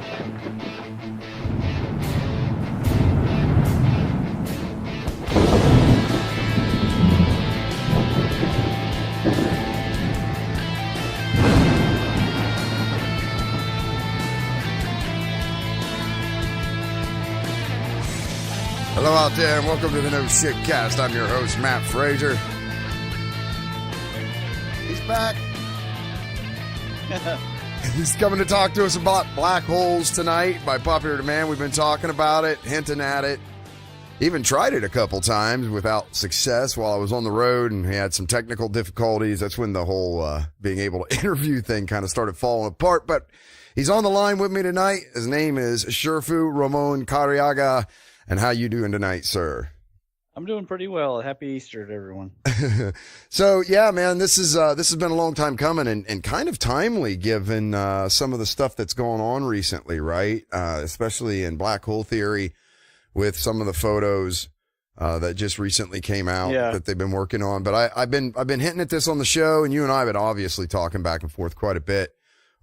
Hello out there, and welcome to the No Shit Cast. I'm your host, Matt Frazier. He's back. He's coming to talk to us about black holes tonight. By popular demand, we've been talking about it, hinting at it. Even tried it a couple times without success while I was on the road, and we had some technical difficulties. That's when the whole being able to interview thing kind of started falling apart. But he's on the line with me tonight. His name is Shifu Ramon Careaga. And how you doing tonight, sir? I'm doing pretty well. Happy Easter to everyone. So, yeah, man, this has been a long time coming and kind of timely given some of the stuff that's going on recently, right? Especially in black hole theory with some of the photos that just recently came out that they've been working on. But I've been hinting at this on the show, and you and I have been obviously talking back and forth quite a bit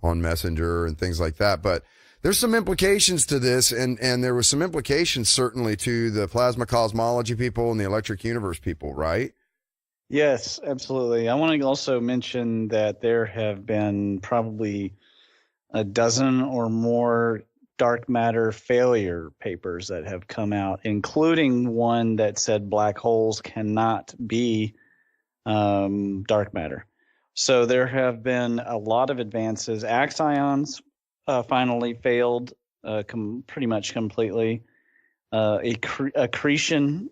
on Messenger and things like that. But there's some implications to this, and there was some implications certainly to the plasma cosmology people and the electric universe people, right? Yes, absolutely. I want to also mention that there have been probably a dozen or more dark matter failure papers that have come out, including one that said black holes cannot be dark matter. So there have been a lot of advances. Axions finally failed pretty much completely. Accretion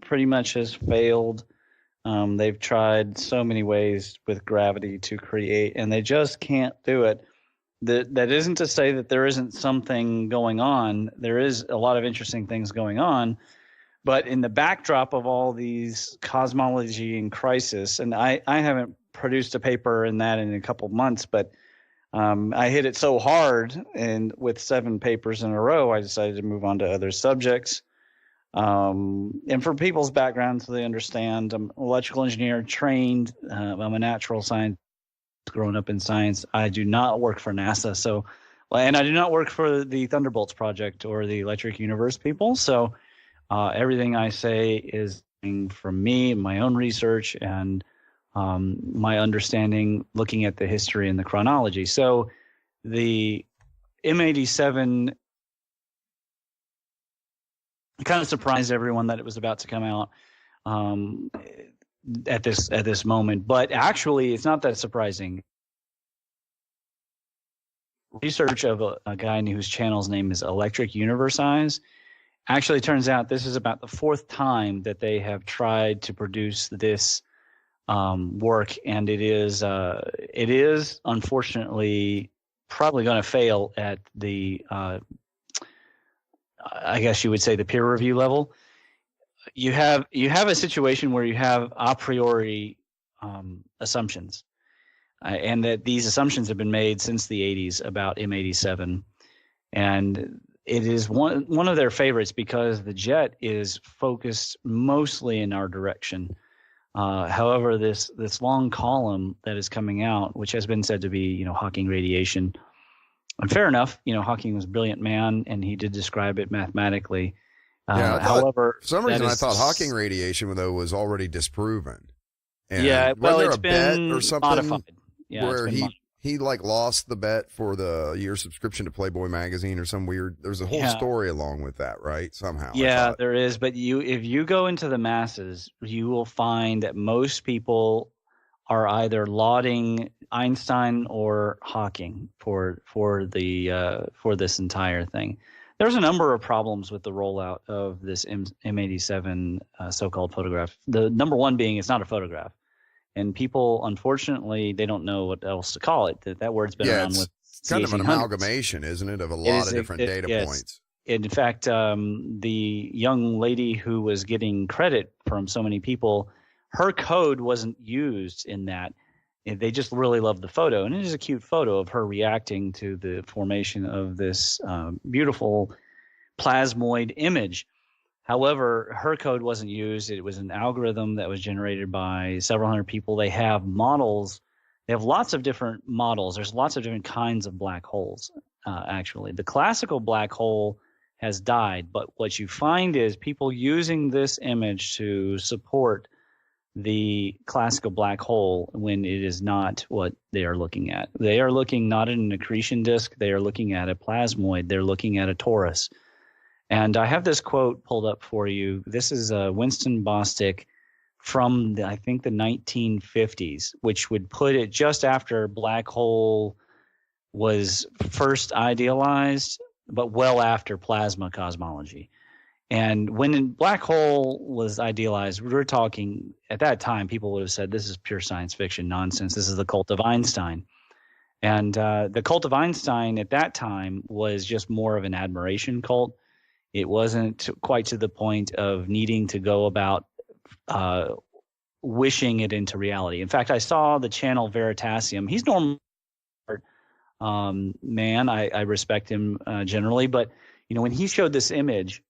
pretty much has failed. They've tried so many ways with gravity to create, and they just can't do it. That isn't to say that there isn't something going on. There is a lot of interesting things going on. But in the backdrop of all these cosmology in crisis, and I haven't produced a paper in that in a couple of months, but I hit it so hard, and with 7 papers in a row, I decided to move on to other subjects. And for people's backgrounds, so they understand, I'm an electrical engineer trained. I'm a natural scientist growing up in science. I do not work for NASA, and I do not work for the Thunderbolts Project or the Electric Universe people. So everything I say is from me, my own research, and my understanding looking at the history and the chronology. So the M87 kind of surprised everyone that it was about to come out at this moment, but actually it's not that surprising. Research of a guy whose channel's name is Electric Universe Eyes actually turns out this is about the 4th time that they have tried to produce this work, and it is unfortunately probably going to fail at the I guess you would say the peer review level. You have a situation where you have a priori assumptions, and that these assumptions have been made since the 80s about M87, and it is one of their favorites because the jet is focused mostly in our direction. However, this long column that is coming out, which has been said to be, Hawking radiation, and fair enough, Hawking was a brilliant man, and he did describe it mathematically. However, for some reason I thought Hawking radiation though was already disproven. And it's been or something modified. Yeah, where he like lost the bet for the year subscription to Playboy magazine or some weird. There's a whole story along with that, right? Somehow. Yeah, there is. But if you go into the masses, you will find that most people are either lauding Einstein or Hawking for this entire thing. There's a number of problems with the rollout of this M87 so-called photograph. The number one being it's not a photograph. And people, unfortunately, they don't know what else to call it. That word's been around with it's kind of an amalgamation, isn't it, of a lot of different data points. In fact, the young lady who was getting credit from so many people, her code wasn't used in that. They just really loved the photo. And it is a cute photo of her reacting to the formation of this beautiful plasmoid image. However, her code wasn't used. It was an algorithm that was generated by several hundred people. They have models. They have lots of different models. There's lots of different kinds of black holes. actually. The classical black hole has died, but what you find is people using this image to support the classical black hole when it is not what they are looking at. They are looking not at an accretion disk, they are looking at a plasmoid, they're looking at a torus. And I have this quote pulled up for you. This is Winston Bostick from, I think, the 1950s, which would put it just after black hole was first idealized, but well after plasma cosmology. And when black hole was idealized, we were talking, at that time, people would have said, this is pure science fiction nonsense. This is the cult of Einstein. And the cult of Einstein at that time was just more of an admiration cult. It wasn't quite to the point of needing to go about wishing it into reality. In fact, I saw the channel Veritasium. He's normal man. I respect him generally. But, when he showed this image,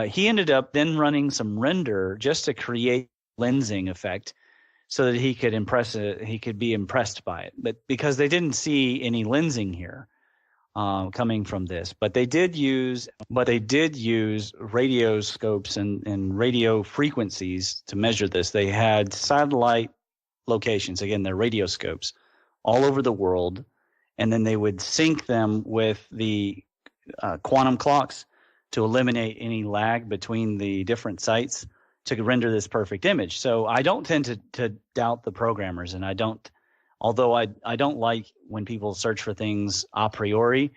he ended up then running some render just to create lensing effect so that he could be impressed by it. But because they didn't see any lensing here coming from this, but they did use radioscopes and radio frequencies to measure this. They had satellite locations, again, they're radioscopes all over the world, and then they would sync them with the quantum clocks to eliminate any lag between the different sites to render this perfect image. So I don't tend to doubt the programmers, and I don't like when people search for things a priori.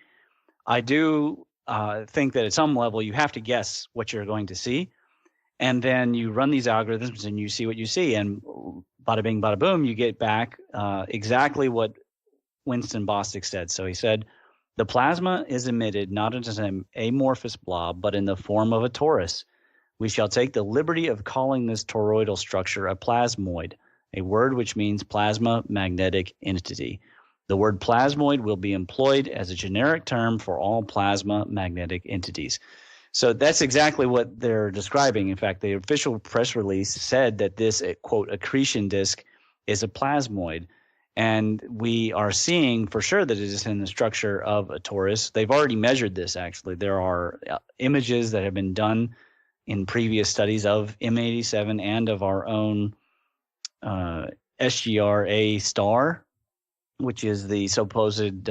I do think that at some level you have to guess what you're going to see, and then you run these algorithms and you see what you see, and bada bing, bada boom, you get back exactly what Winston Bostick said. So he said, the plasma is emitted not as an amorphous blob, but in the form of a torus. We shall take the liberty of calling this toroidal structure a plasmoid, a word which means plasma magnetic entity. The word plasmoid will be employed as a generic term for all plasma magnetic entities. So that's exactly what they're describing. In fact, the official press release said that this, quote, accretion disk is a plasmoid. And we are seeing for sure that it is in the structure of a torus. They've already measured this, actually. There are images that have been done in previous studies of M87 and of our own SGR-A star, which is the supposed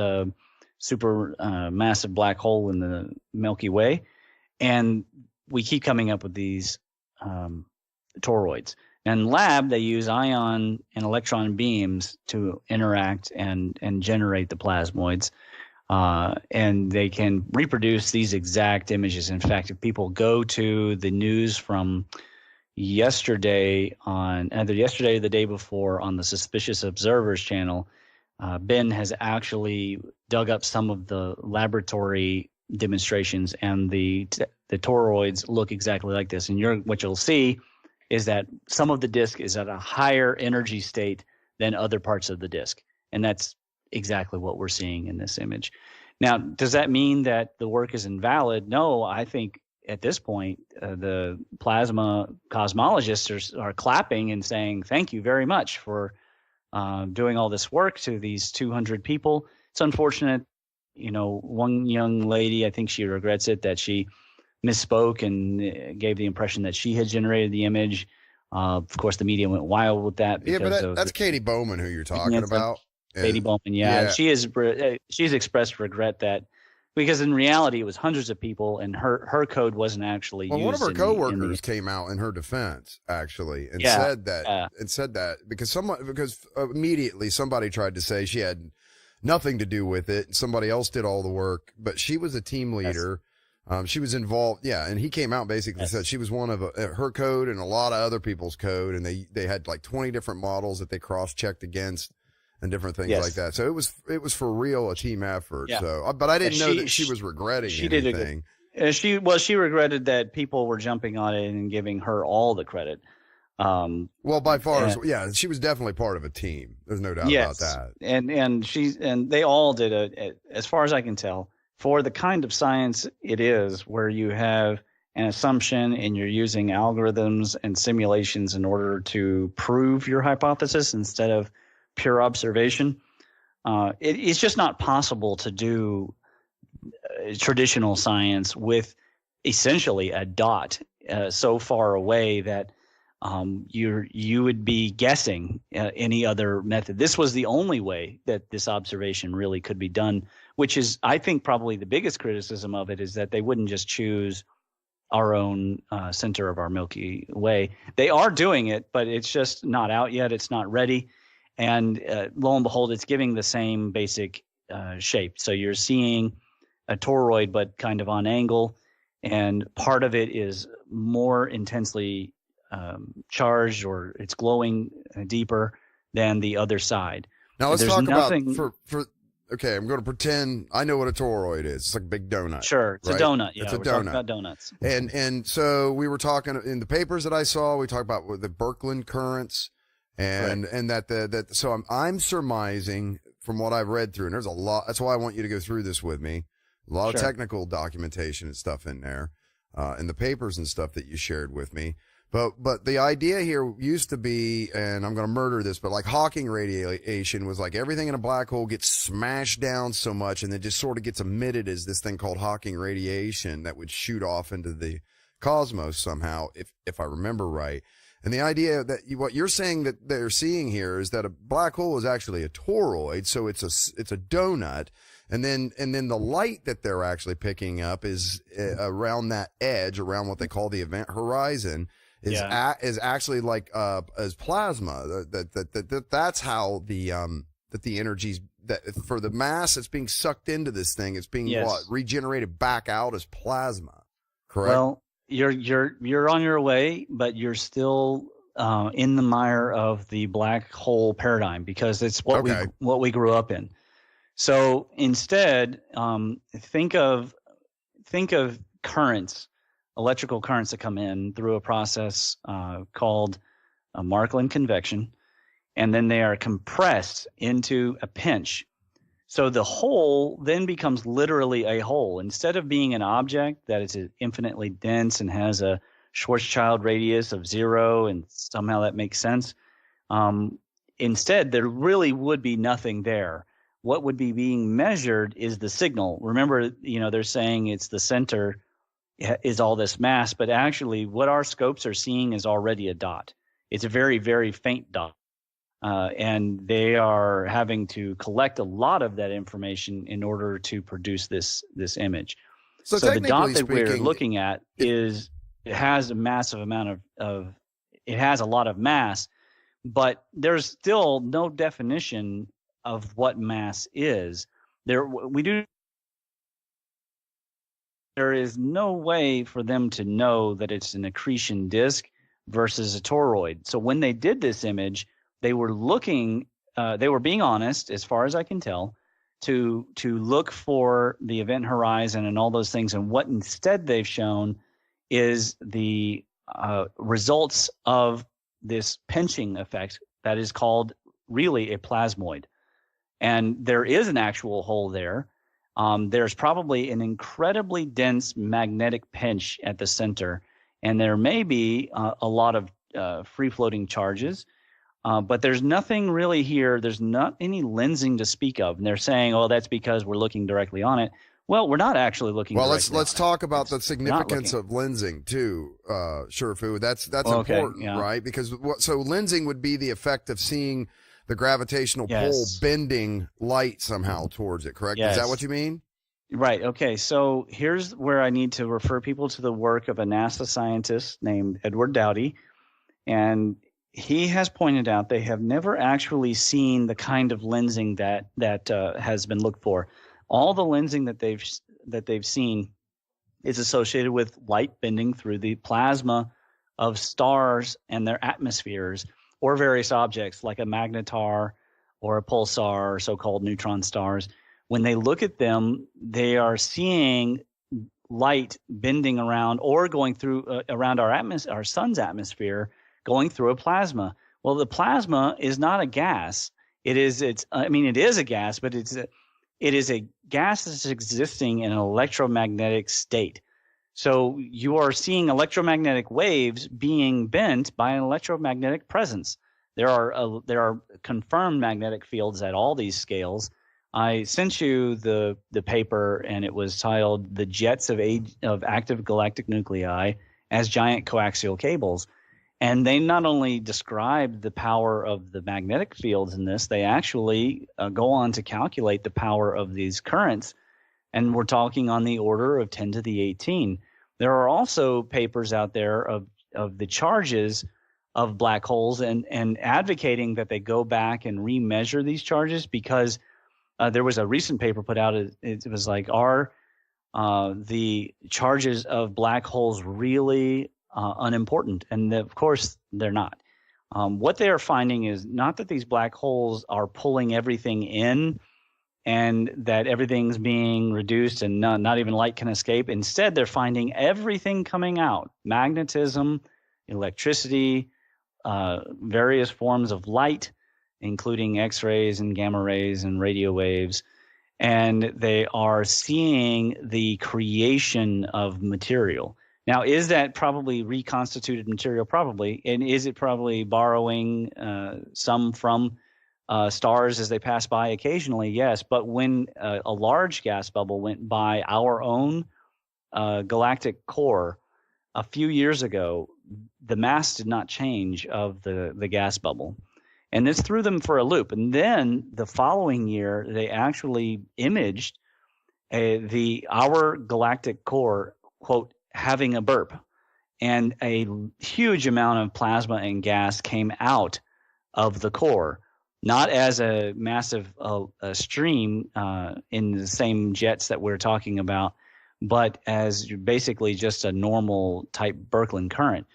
super massive black hole in the Milky Way. And we keep coming up with these toroids. In lab, they use ion and electron beams to interact and generate the plasmoids, and they can reproduce these exact images. In fact, if people go to the news from yesterday either yesterday or the day before on the Suspicious Observers channel, Ben has actually dug up some of the laboratory demonstrations, and the toroids look exactly like this. And what you'll see is that some of the disk is at a higher energy state than other parts of the disk. And that's exactly what we're seeing in this image. Now, does that mean that the work is invalid? No, I think at this point, the plasma cosmologists are clapping and saying, thank you very much for doing all this work to these 200 people. It's unfortunate, one young lady, I think she regrets it, that she misspoke and gave the impression that she had generated the image. Of course, the media went wild with that. Yeah, but that's Katie Bowman who you're talking about. Katie Bowman, yeah. She's expressed regret that, because in reality it was hundreds of people, and her code wasn't actually used. Well, one of her coworkers came out in her defense, actually, and said that because immediately somebody tried to say she had nothing to do with it. Somebody else did all the work, but she was a team leader. She was involved. Yeah. And he came out and basically said she was one of her code and a lot of other people's code. And they had like 20 different models that they cross-checked against and different things like that. So it was for real a team effort. Yeah. So, but I didn't know that she was regretting anything. She regretted that people were jumping on it and giving her all the credit. Well, by far, she was definitely part of a team. There's no doubt about that. And they all did as far as I can tell, for the kind of science it is, where you have an assumption and you're using algorithms and simulations in order to prove your hypothesis instead of pure observation. It's just not possible to do traditional science with essentially a dot so far away that you would be guessing any other method. This was the only way that this observation really could be done, which is, I think, probably the biggest criticism of it is that they wouldn't just choose our own center of our Milky Way. They are doing it, but it's just not out yet. It's not ready. And lo and behold, it's giving the same basic shape. So you're seeing a toroid, but kind of on angle. And part of it is more intensely charged, or it's glowing deeper than the other side. Now let's talk about okay, I'm going to pretend I know what a toroid is. It's like a big donut. Sure, it's right? a donut. Yeah, it's a we're donut. talking about donuts. And so we were talking in the papers that I saw. We talked about the Birkeland currents, and that so I'm surmising from what I've read through, and there's a lot. That's why I want you to go through this with me. A lot of technical documentation and stuff in there, in the papers and stuff that you shared with me. But the idea here used to be, and I'm going to murder this, but like Hawking radiation was like everything in a black hole gets smashed down so much and then just sort of gets emitted as this thing called Hawking radiation that would shoot off into the cosmos somehow, if I remember right. And the idea that what you're saying that they're seeing here is that a black hole is actually a toroid, so it's a donut. And then the light that they're actually picking up is around that edge, around what they call the event horizon. Is actually like as plasma. That's how that the energy's that for the mass that's being sucked into this thing, it's being regenerated back out as plasma. Correct. Well, you're on your way, but you're still in the mire of the black hole paradigm because it's what we grew up in. So instead, think of currents. Electrical currents that come in through a process called Markland convection, and then they are compressed into a pinch. So the hole then becomes literally a hole. Instead of being an object that is infinitely dense and has a Schwarzschild radius of 0, and somehow that makes sense, instead there really would be nothing there. What would be being measured is the signal. Remember, they're saying it's the center is all this mass, but actually what our scopes are seeing is already a dot. It's a very, very faint dot. And they are having to collect a lot of that information in order to produce this image. So the dot that we're looking at it has a massive amount it has a lot of mass, but there's still no definition of what mass is. There is no way for them to know that it's an accretion disk versus a toroid. So when they did this image, they were being honest, as far as I can tell, to look for the event horizon and all those things. And what instead they've shown is the results of this pinching effect that is called really a plasmoid. And there is an actual hole there. There's probably an incredibly dense magnetic pinch at the center, and there may be a lot of free-floating charges, but there's nothing really here. There's not any lensing to speak of, and they're saying, "Oh, that's because we're looking directly on it." Well, we're not actually looking. Well, let's talk about the significance of lensing too, Shifu. That's important, right? Because lensing would be the effect of seeing the gravitational pull bending light somehow towards it, correct? Is that what you mean? Right. Okay. So here's where I need to refer people to the work of a NASA scientist named Edward Dowdy. And he has pointed out they have never actually seen the kind of lensing that has been looked for. All the lensing that they've seen is associated with light bending through the plasma of stars and their atmospheres, or various objects like a magnetar or a pulsar, or so-called neutron stars. When they look at them, they are seeing light bending around or going through around our sun's atmosphere, going through a plasma. Well, the plasma is not a gas. It is a gas, but it is a gas that's existing in an electromagnetic state. So you are seeing electromagnetic waves being bent by an electromagnetic presence. There are confirmed magnetic fields at all these scales, I sent you the paper, and it was titled "The Jets of Active Galactic Nuclei as Giant Coaxial Cables." And they not only describe the power of the magnetic fields in this, they actually go on to calculate the power of these currents. And we're talking on the order of 10 to the 18. There are also papers out there of the charges of black holes and advocating that they go back and remeasure these charges, because there was a recent paper put out. It was like, are the charges of black holes really unimportant? And of course, they're not. What they are finding is not that these black holes are pulling everything in and that everything's being reduced and not even light can escape. Instead, they're finding everything coming out: magnetism, electricity, various forms of light, including X-rays and gamma rays and radio waves. And they are seeing the creation of material. Now, is that probably reconstituted material? Probably. And is it probably borrowing some from stars as they pass by occasionally? Yes. But when a large gas bubble went by our own galactic core a few years ago, the mass did not change of the gas bubble. And this threw them for a loop. And then the following year, they actually imaged our galactic core, quote, having a burp. And a huge amount of plasma and gas came out of the core, not as a massive stream in the same jets that we're talking about, but as basically just a normal type Birkeland current,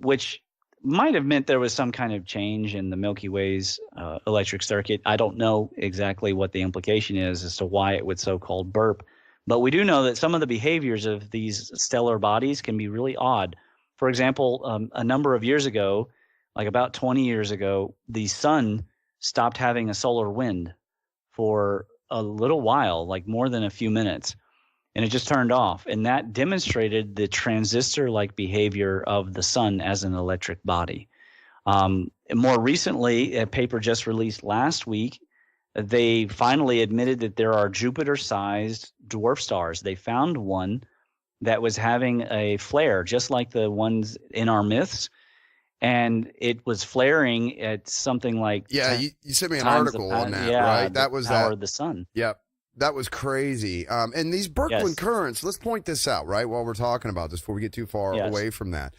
which might have meant there was some kind of change in the Milky Way's electric circuit. I don't know exactly what the implication is as to why it would so-called burp, but we do know that some of the behaviors of these stellar bodies can be really odd. For example, a number of years ago, like about 20 years ago, the sun stopped having a solar wind for a little while, like more than a few minutes, and it just turned off. And that demonstrated the transistor-like behavior of the sun as an electric body. More recently, a paper just released last week, they finally admitted that there are Jupiter-sized dwarf stars. They found one that was having a flare, just like the ones in our myths, and it was flaring at something like you sent me an article on that, right? That was power of the sun. Yep. That was crazy. And these Birkeland currents, let's point this out, right, while we're talking about this before we get too far away from that,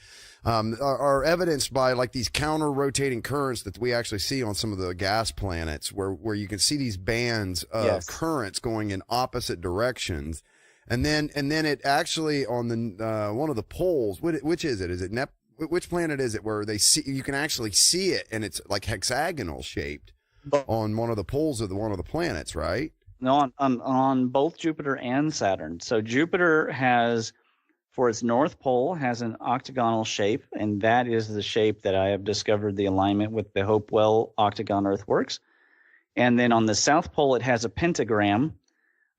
are evidenced by like these counter-rotating currents that we actually see on some of the gas planets, where you can see these bands of currents going in opposite directions. And then it actually on the one of the poles, which is it? Is it which planet is it where you can actually see it, and it's like hexagonal shaped on one of the poles of one of the planets, right? No, on both Jupiter and Saturn. So Jupiter has, for its north pole, has an octagonal shape, and that is the shape that I have discovered the alignment with the Hopewell octagon earthworks. And then on the south pole, it has a pentagram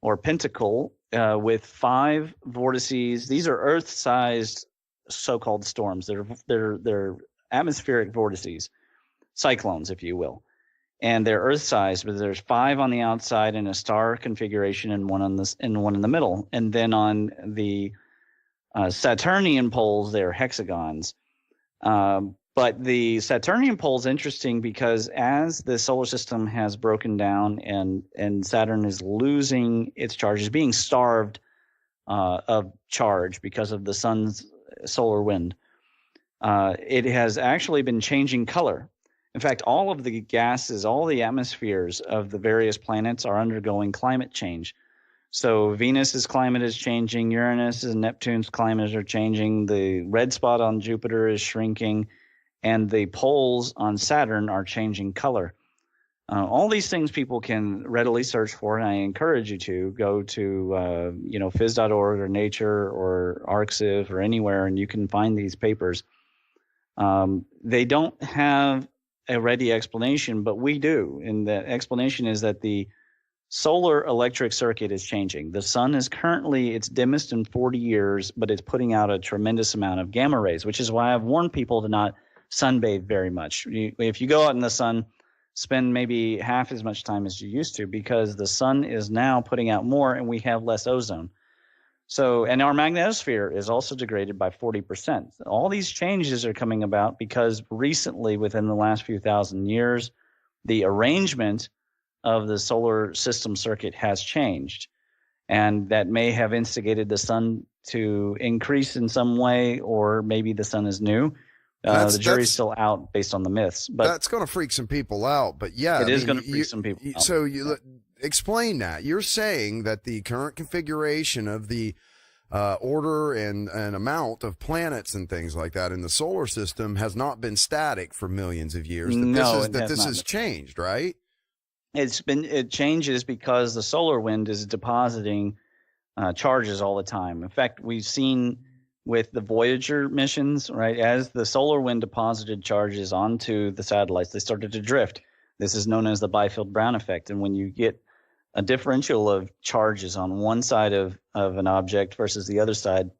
or pentacle with 5 vortices. These are Earth-sized so-called storms. They're atmospheric vortices, cyclones, if you will. And they're Earth-sized, but there's 5 on the outside in a star configuration, and one in the middle. And then on the Saturnian poles, they're hexagons. But the Saturnian pole is interesting because as the solar system has broken down and Saturn is losing its charge, is being starved of charge because of the sun's solar wind, it has actually been changing color. In fact, all of the gases, all the atmospheres of the various planets are undergoing climate change. So Venus's climate is changing, Uranus and Neptune's climates are changing, the red spot on Jupiter is shrinking, and the poles on Saturn are changing color. All these things people can readily search for, and I encourage you to go to phys.org or Nature or ArcSiv or anywhere, and you can find these papers. They don't have a ready explanation, but we do. And the explanation is that the solar electric circuit is changing. The sun is currently its dimmest in 40 years, but it's putting out a tremendous amount of gamma rays, which is why I've warned people to not sunbathe very much. If you go out in the sun, spend maybe half as much time as you used to, because the sun is now putting out more and we have less ozone. So, and our magnetosphere is also degraded by 40%. All these changes are coming about because recently, within the last few thousand years, the arrangement of the solar system circuit has changed. And that may have instigated the sun to increase in some way, or maybe the sun is new. The jury's still out based on the myths, but that's going to freak some people out. But yeah, it is going to freak some people out. So explain that. You're saying that the current configuration of the order and amount of planets and things like that in the solar system has not been static for millions of years. This has changed, right? It changes because the solar wind is depositing charges all the time. In fact, we've seen with the Voyager missions, right, as the solar wind deposited charges onto the satellites, they started to drift. This is known as the Byfield Brown effect. And when you get a differential of charges on one side of an object versus the other side,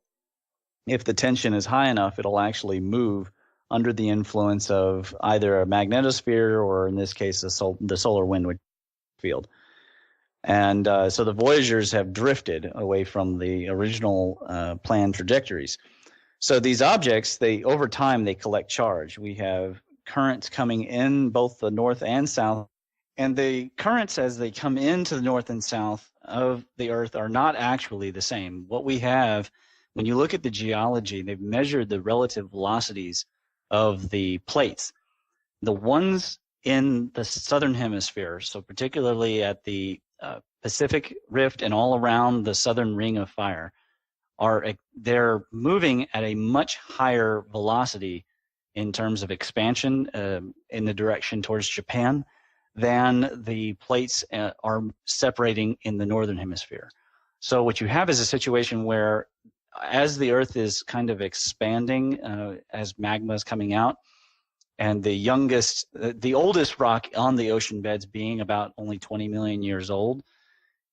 if the tension is high enough, it'll actually move under the influence of either a magnetosphere or, in this case, the solar wind field. And so the Voyagers have drifted away from the original planned trajectories. So these objects, over time, they collect charge. We have currents coming in both the north and south. And the currents, as they come into the north and south of the Earth, are not actually the same. What we have, when you look at the geology, they've measured the relative velocities of the plates. The ones in the southern hemisphere, so particularly at the Pacific Rift and all around the southern ring of fire, they're moving at a much higher velocity in terms of expansion in the direction towards Japan than the plates are separating in the northern hemisphere. So what you have is a situation where, as the Earth is kind of expanding, as magma is coming out, and the oldest rock on the ocean beds being about only 20 million years old,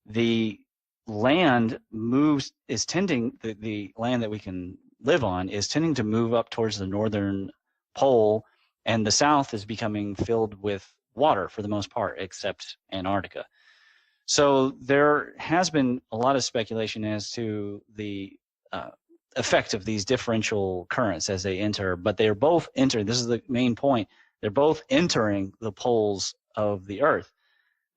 the land the land that we can live on is tending to move up towards the northern pole, and the south is becoming filled with water for the most part, except Antarctica. So there has been a lot of speculation as to the effect of these differential currents as they enter, but they are both entering. This is the main point. They're both entering the poles of the Earth.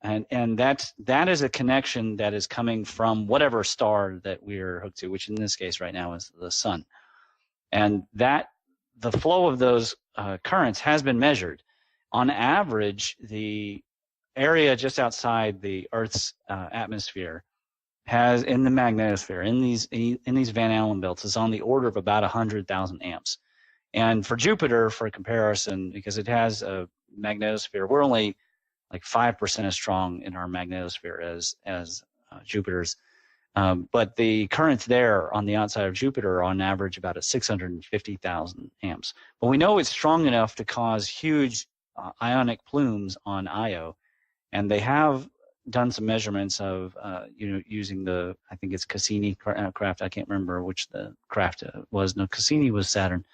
And that is a connection that is coming from whatever star that we're hooked to, which in this case right now is the sun. And that the flow of those currents has been measured. On average, the area just outside the Earth's atmosphere has, in the magnetosphere, in these Van Allen belts, is on the order of about 100,000 amps. And for Jupiter, for comparison, because it has a magnetosphere, we're only like 5% as strong in our magnetosphere as Jupiter's. But the currents there on the outside of Jupiter are on average about at 650,000 amps. But we know it's strong enough to cause huge ionic plumes on Io. And they have done some measurements of, using I think it's Cassini craft. I can't remember which the craft was. No, Cassini was Saturn.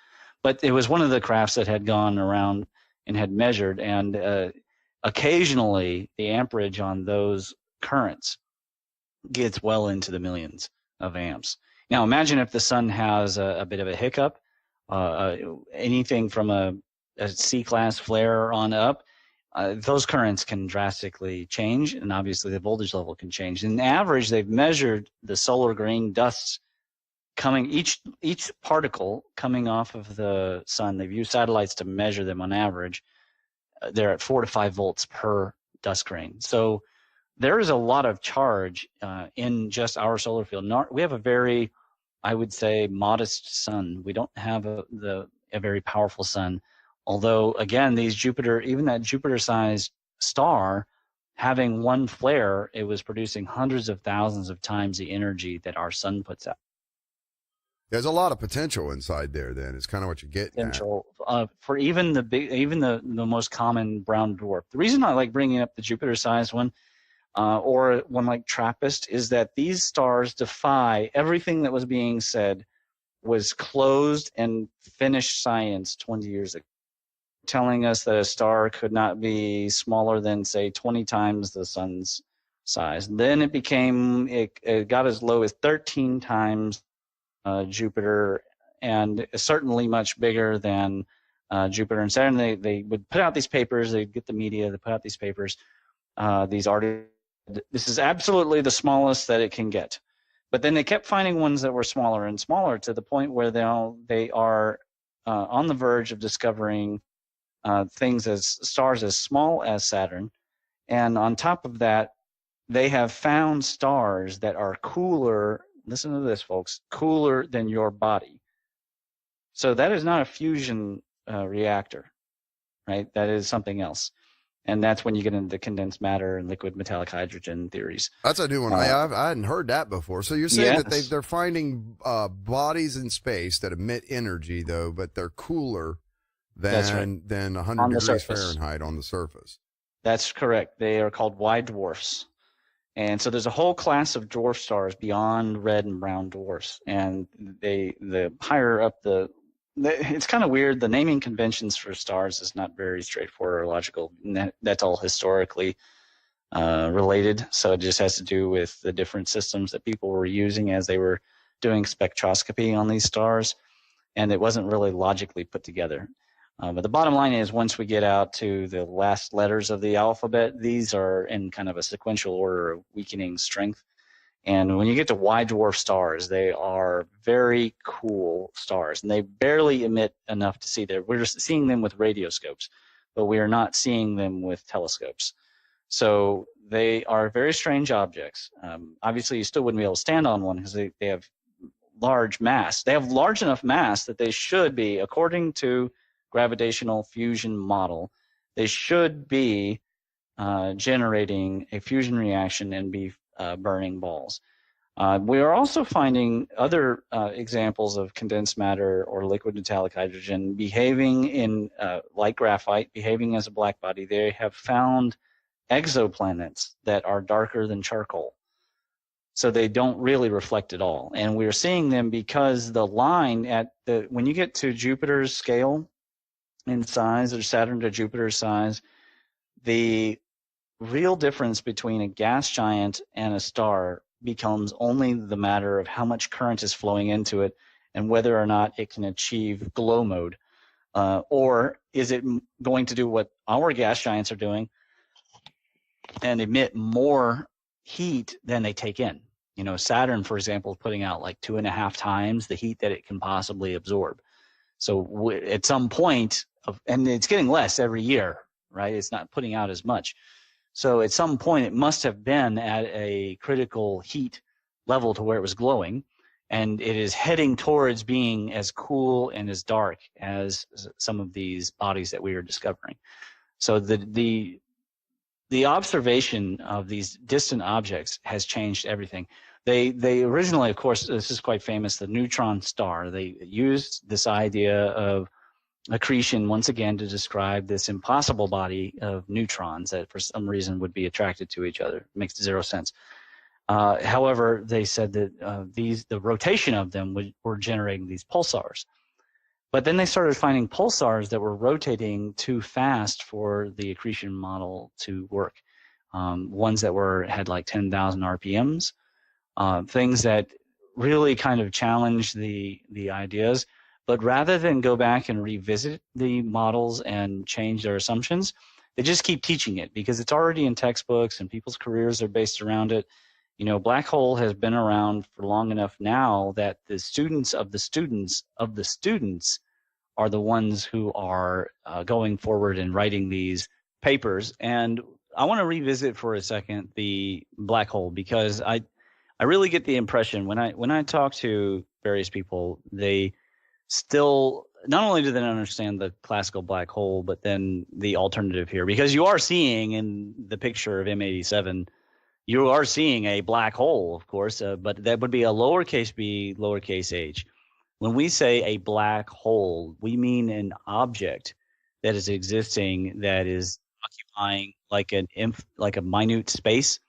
But it was one of the crafts that had gone around and had measured. And occasionally, the amperage on those currents gets well into the millions of amps. Now, imagine if the sun has a bit of a hiccup, anything from a C-class flare on up, those currents can drastically change, and obviously the voltage level can change. In average, they've measured the solar grain dusts coming, each particle coming off of the sun. They've used satellites to measure them on average. They're at 4 to 5 volts per dust grain. So there is a lot of charge in just our solar field. We have a very, I would say, modest sun. We don't have a very powerful sun. Although, again, even that Jupiter-sized star, having one flare, it was producing hundreds of thousands of times the energy that our sun puts out. There's a lot of potential inside there. Then it's kind of what you're getting potential for even the most common brown dwarf. The reason I like bringing up the Jupiter-sized one, or one like TRAPPIST, is that these stars defy everything that was being said was closed and finished science 20 years ago. telling us that a star could not be smaller than, say, 20 times the sun's size. Then it got as low as 13 times Jupiter, and certainly much bigger than Jupiter and Saturn. They would put out these papers. They'd get the media to put out these papers, these articles. This is absolutely the smallest that it can get. But then they kept finding ones that were smaller and smaller, to the point where they are on the verge of discovering stars as small as Saturn. And on top of that, they have found stars that are cooler, listen to this, folks, cooler than your body. So that is not a fusion reactor, right? That is something else. And that's when you get into condensed matter and liquid metallic hydrogen theories. That's a new one. I hadn't heard that before. So you're saying that they're finding bodies in space that emit energy, though, but they're cooler than 100 degrees Fahrenheit on the surface. That's correct. They are called white dwarfs. And so there's a whole class of dwarf stars beyond red and brown dwarfs. And the higher up it's kind of weird. The naming conventions for stars is not very straightforward or logical. And that's all historically related. So it just has to do with the different systems that people were using as they were doing spectroscopy on these stars. And it wasn't really logically put together. But the bottom line is, once we get out to the last letters of the alphabet, these are in kind of a sequential order of weakening strength. And when you get to wide dwarf stars, they are very cool stars, and they barely emit enough to see them. We're just seeing them with radioscopes, but we are not seeing them with telescopes. So they are very strange objects. Obviously, you still wouldn't be able to stand on one because they have large mass. They have large enough mass that they should be, according to gravitational fusion model, they should be generating a fusion reaction and be burning balls. We are also finding other examples of condensed matter or liquid metallic hydrogen behaving in, like graphite, behaving as a black body. They have found exoplanets that are darker than charcoal. So they don't really reflect at all. And we're seeing them because the line when you get to Jupiter's scale in size, or Saturn to Jupiter size, the real difference between a gas giant and a star becomes only the matter of how much current is flowing into it and whether or not it can achieve glow mode. Or is it going to do what our gas giants are doing and emit more heat than they take in? You know, Saturn, for example, is putting out like 2.5 times the heat that it can possibly absorb. So at some point, and it's getting less every year, right? It's not putting out as much. So at some point, it must have been at a critical heat level to where it was glowing, and it is heading towards being as cool and as dark as some of these bodies that we are discovering. So the observation of these distant objects has changed everything. They originally, of course, this is quite famous, the neutron star. They used this idea of accretion once again to describe this impossible body of neutrons that for some reason would be attracted to each other. It makes zero sense. However, they said that the rotation of them were generating these pulsars. But then they started finding pulsars that were rotating too fast for the accretion model to work. Ones that had like 10,000 RPMs, things that really kind of challenged the ideas. But rather than go back and revisit the models and change their assumptions, they just keep teaching it because it's already in textbooks and people's careers are based around it. You know, black hole has been around for long enough now that the students of the students of the students are the ones who are going forward and writing these papers. And I want to revisit for a second the black hole because I really get the impression when I talk to various people, they still not only do they not understand the classical black hole, but then the alternative here, because you are seeing in the picture of M87, you are seeing a black hole, of course, but that would be a lowercase b, lowercase h. When we say a black hole, we mean an object that is existing that is occupying like a minute space,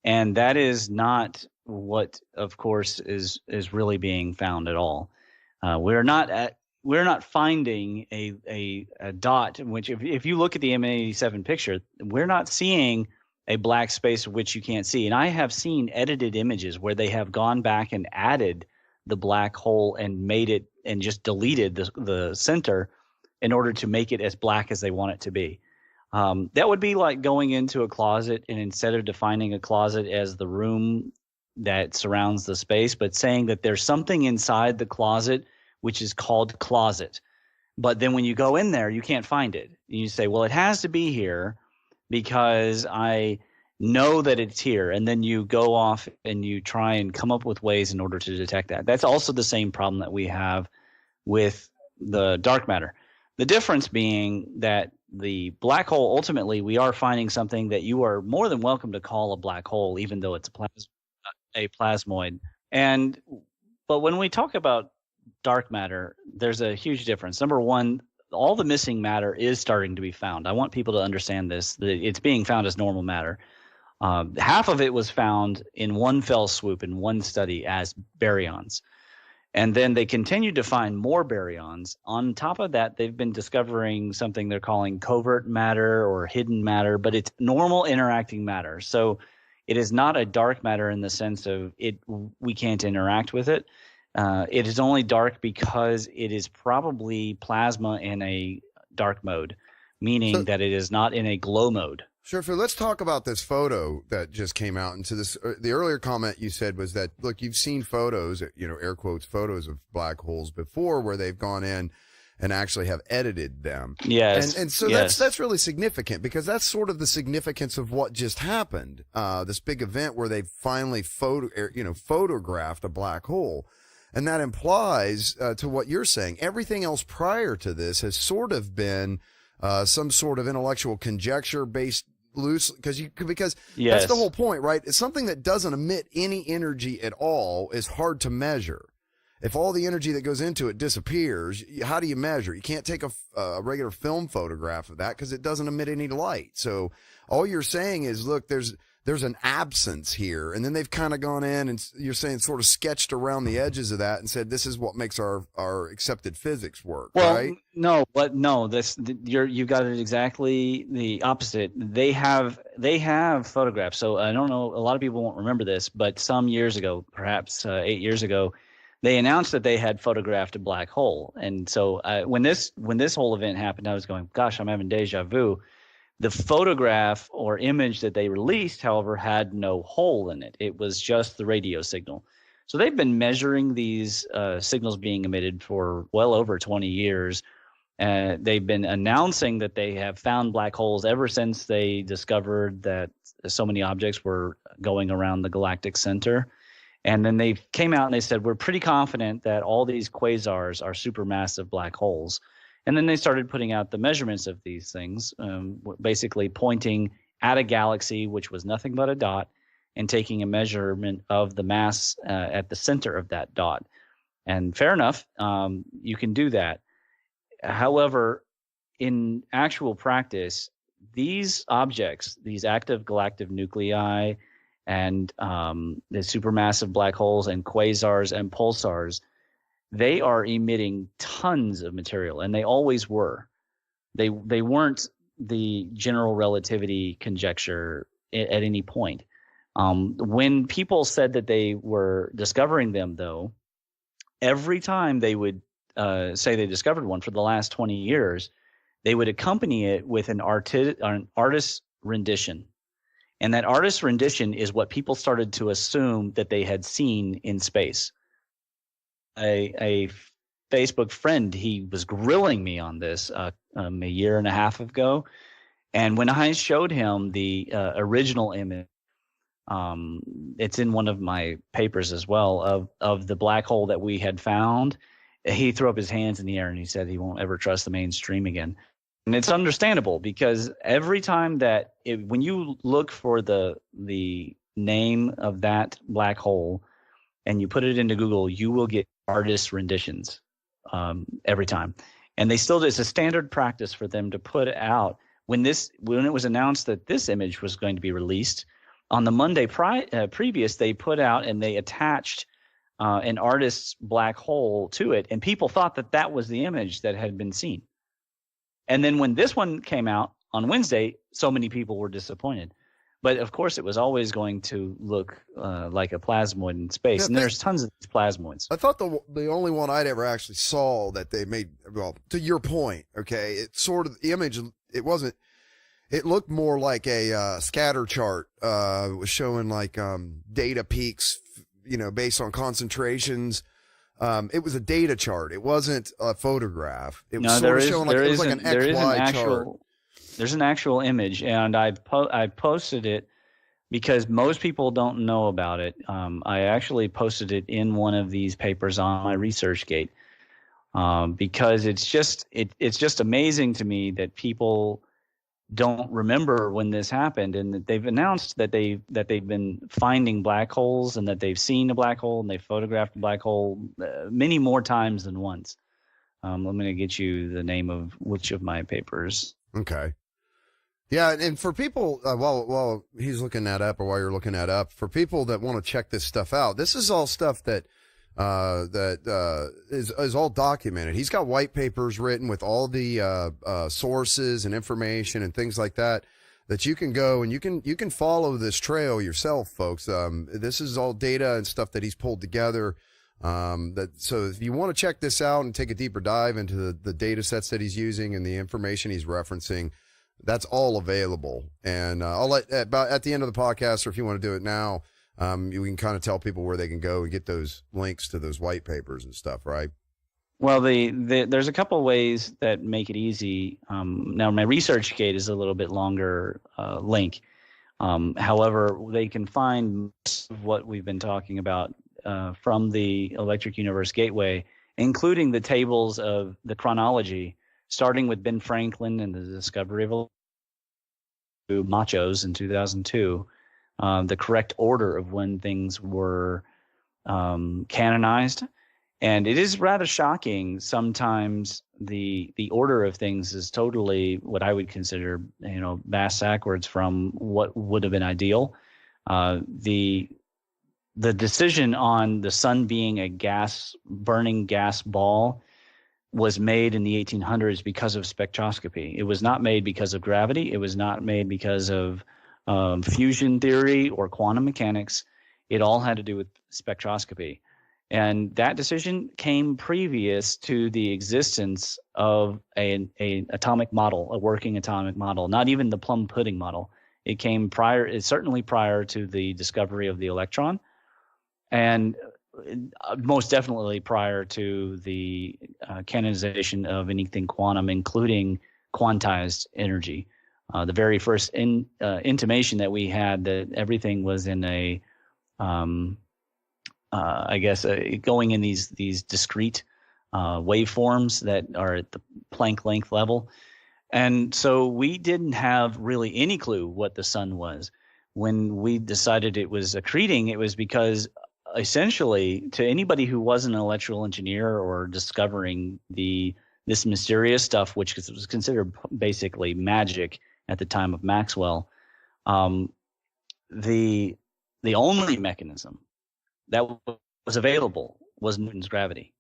and that is not what, of course, is really being found at all. We're not we're not finding a dot in which, if you look at the M87 picture, we're not seeing a black space which you can't see. And I have seen edited images where they have gone back and added the black hole and made it and just deleted the center in order to make it as black as they want it to be. That would be like going into a closet and instead of defining a closet as the room that surrounds the space, but saying that there's something inside the closet which is called closet. But then when you go in there, you can't find it. You say, well, it has to be here because I know that it's here. And then you go off and you try and come up with ways in order to detect that. That's also the same problem that we have with the dark matter. The difference being that the black hole, ultimately, we are finding something that you are more than welcome to call a black hole, even though it's a plasmoid. But when we talk about dark matter, there's a huge difference. Number one, all the missing matter is starting to be found. I want people to understand this, that it's being found as normal matter. Half of it was found in one fell swoop in one study as baryons. And then they continued to find more baryons. On top of that, they've been discovering something they're calling covert matter or hidden matter, but it's normal interacting matter. So it is not a dark matter in the sense of we can't interact with it. It is only dark because it is probably plasma in a dark mode, meaning that it is not in a glow mode. Sure. So let's talk about this photo that just came out. And so the earlier comment you said was that, look, you've seen photos, air quotes, photos of black holes before where they've gone in and actually have edited them. Yes. And so that's really significant because that's sort of the significance of what just happened. This big event where they finally photographed a black hole. And that implies to what you're saying. Everything else prior to this has sort of been some sort of intellectual conjecture based loosely because that's the whole point, right? It's something that doesn't emit any energy at all is hard to measure. If all the energy that goes into it disappears, how do you measure? You can't take a regular film photograph of that because it doesn't emit any light. So all you're saying is, look, there's an absence here. And then they've kind of gone in and you're saying sort of sketched around the edges of that and said, this is what makes our accepted physics work, right? No, you got it exactly the opposite. They have photographs. So I don't know, a lot of people won't remember this, but some years ago, perhaps 8 years ago, they announced that they had photographed a black hole. And so when this whole event happened, I was going, gosh, I'm having deja vu. The photograph or image that they released, however, had no hole in it. It was just the radio signal. So they've been measuring these signals being emitted for well over 20 years. They've been announcing that they have found black holes ever since they discovered that so many objects were going around the galactic center. And then they came out and they said, we're pretty confident that all these quasars are supermassive black holes. And then they started putting out the measurements of these things, basically pointing at a galaxy, which was nothing but a dot, and taking a measurement of the mass at the center of that dot. And fair enough, you can do that. However, in actual practice, these objects, these active galactic nuclei and the supermassive black holes and quasars and pulsars, they are emitting tons of material, and they always were. They weren't the general relativity conjecture at any point. When people said that they were discovering them, though, every time they would say they discovered one for the last 20 years, they would accompany it with an artist's rendition. And that artist's rendition is what people started to assume that they had seen in space. A Facebook friend, he was grilling me on this a year and a half ago. And when I showed him the original image, it's in one of my papers as well, of the black hole that we had found, he threw up his hands in the air and he said he won't ever trust the mainstream again. And it's understandable because every time that when you look for the name of that black hole and you put it into Google, you will get artist renditions every time. And it's a standard practice for them to put out when it was announced that this image was going to be released on the Monday previous, they put out and they attached an artist's black hole to it, and people thought that that was the image that had been seen. And then when this one came out on Wednesday, so many people were disappointed. But of course, it was always going to look like a plasmoid in space, Yeah, and there's tons of these plasmoids. I thought the only one I'd ever actually saw that they made, well, to your point, okay, it sort of, the image, it looked more like a scatter chart. It was showing like data peaks, based on concentrations. It was a data chart. It wasn't a photograph. It was showing like, it was like an XY chart. There's an actual image, and I posted it because most people don't know about it. I actually posted it in one of these papers on my ResearchGate because it's just amazing to me that people don't remember when this happened, and that they've announced that they've been finding black holes and that they've seen a black hole and they photographed a black hole many more times than once. I'm going to get you the name of which of my papers. Okay. Yeah, and for people, while he's looking that up, or while you're looking that up, for people that want to check this stuff out, this is all stuff that is all documented. He's got white papers written with all the sources and information and things like that you can go and you can follow this trail yourself, folks. This is all data and stuff that he's pulled together. So if you want to check this out and take a deeper dive into the data sets that he's using and the information he's referencing, that's all available. And I'll let at the end of the podcast, or if you want to do it now, you can kind of tell people where they can go and get those links to those white papers and stuff, right? Well, there's a couple ways that make it easy. Now, my ResearchGate is a little bit longer link. However, they can find most of what we've been talking about from the Electric Universe Gateway, including the tables of the chronology, starting with Ben Franklin and the discovery of machos in 2002, the correct order of when things were canonized. And it is rather shocking. Sometimes the order of things is totally what I would consider, bass backwards from what would have been ideal. The decision on the sun being a burning gas ball was made in the 1800s because of spectroscopy. It was not made because of gravity. It was not made because of fusion theory or quantum mechanics. It all had to do with spectroscopy. And that decision came previous to the existence of an atomic model, a working atomic model, not even the plum pudding model. It came certainly prior to the discovery of the electron, and most definitely prior to the canonization of anything quantum, including quantized energy. The very first intimation that we had that everything was in a going in these discrete waveforms that are at the Planck length level. And so we didn't have really any clue what the sun was. When we decided it was accreting, it was because essentially, to anybody who wasn't an electrical engineer or discovering this mysterious stuff, which was considered basically magic at the time of Maxwell, the only mechanism that was available was Newton's gravity.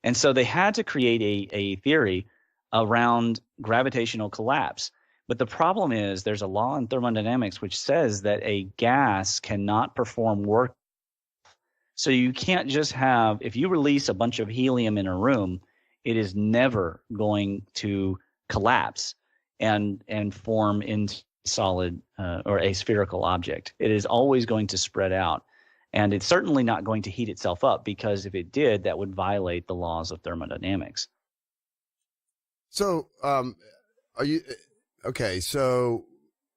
And so they had to create a theory around gravitational collapse. But the problem is there's a law in thermodynamics which says that a gas cannot perform work. So you can't just if you release a bunch of helium in a room, it is never going to collapse and form into solid or a spherical object. It is always going to spread out. And it's certainly not going to heat itself up, because if it did, that would violate the laws of thermodynamics. So, are you okay? So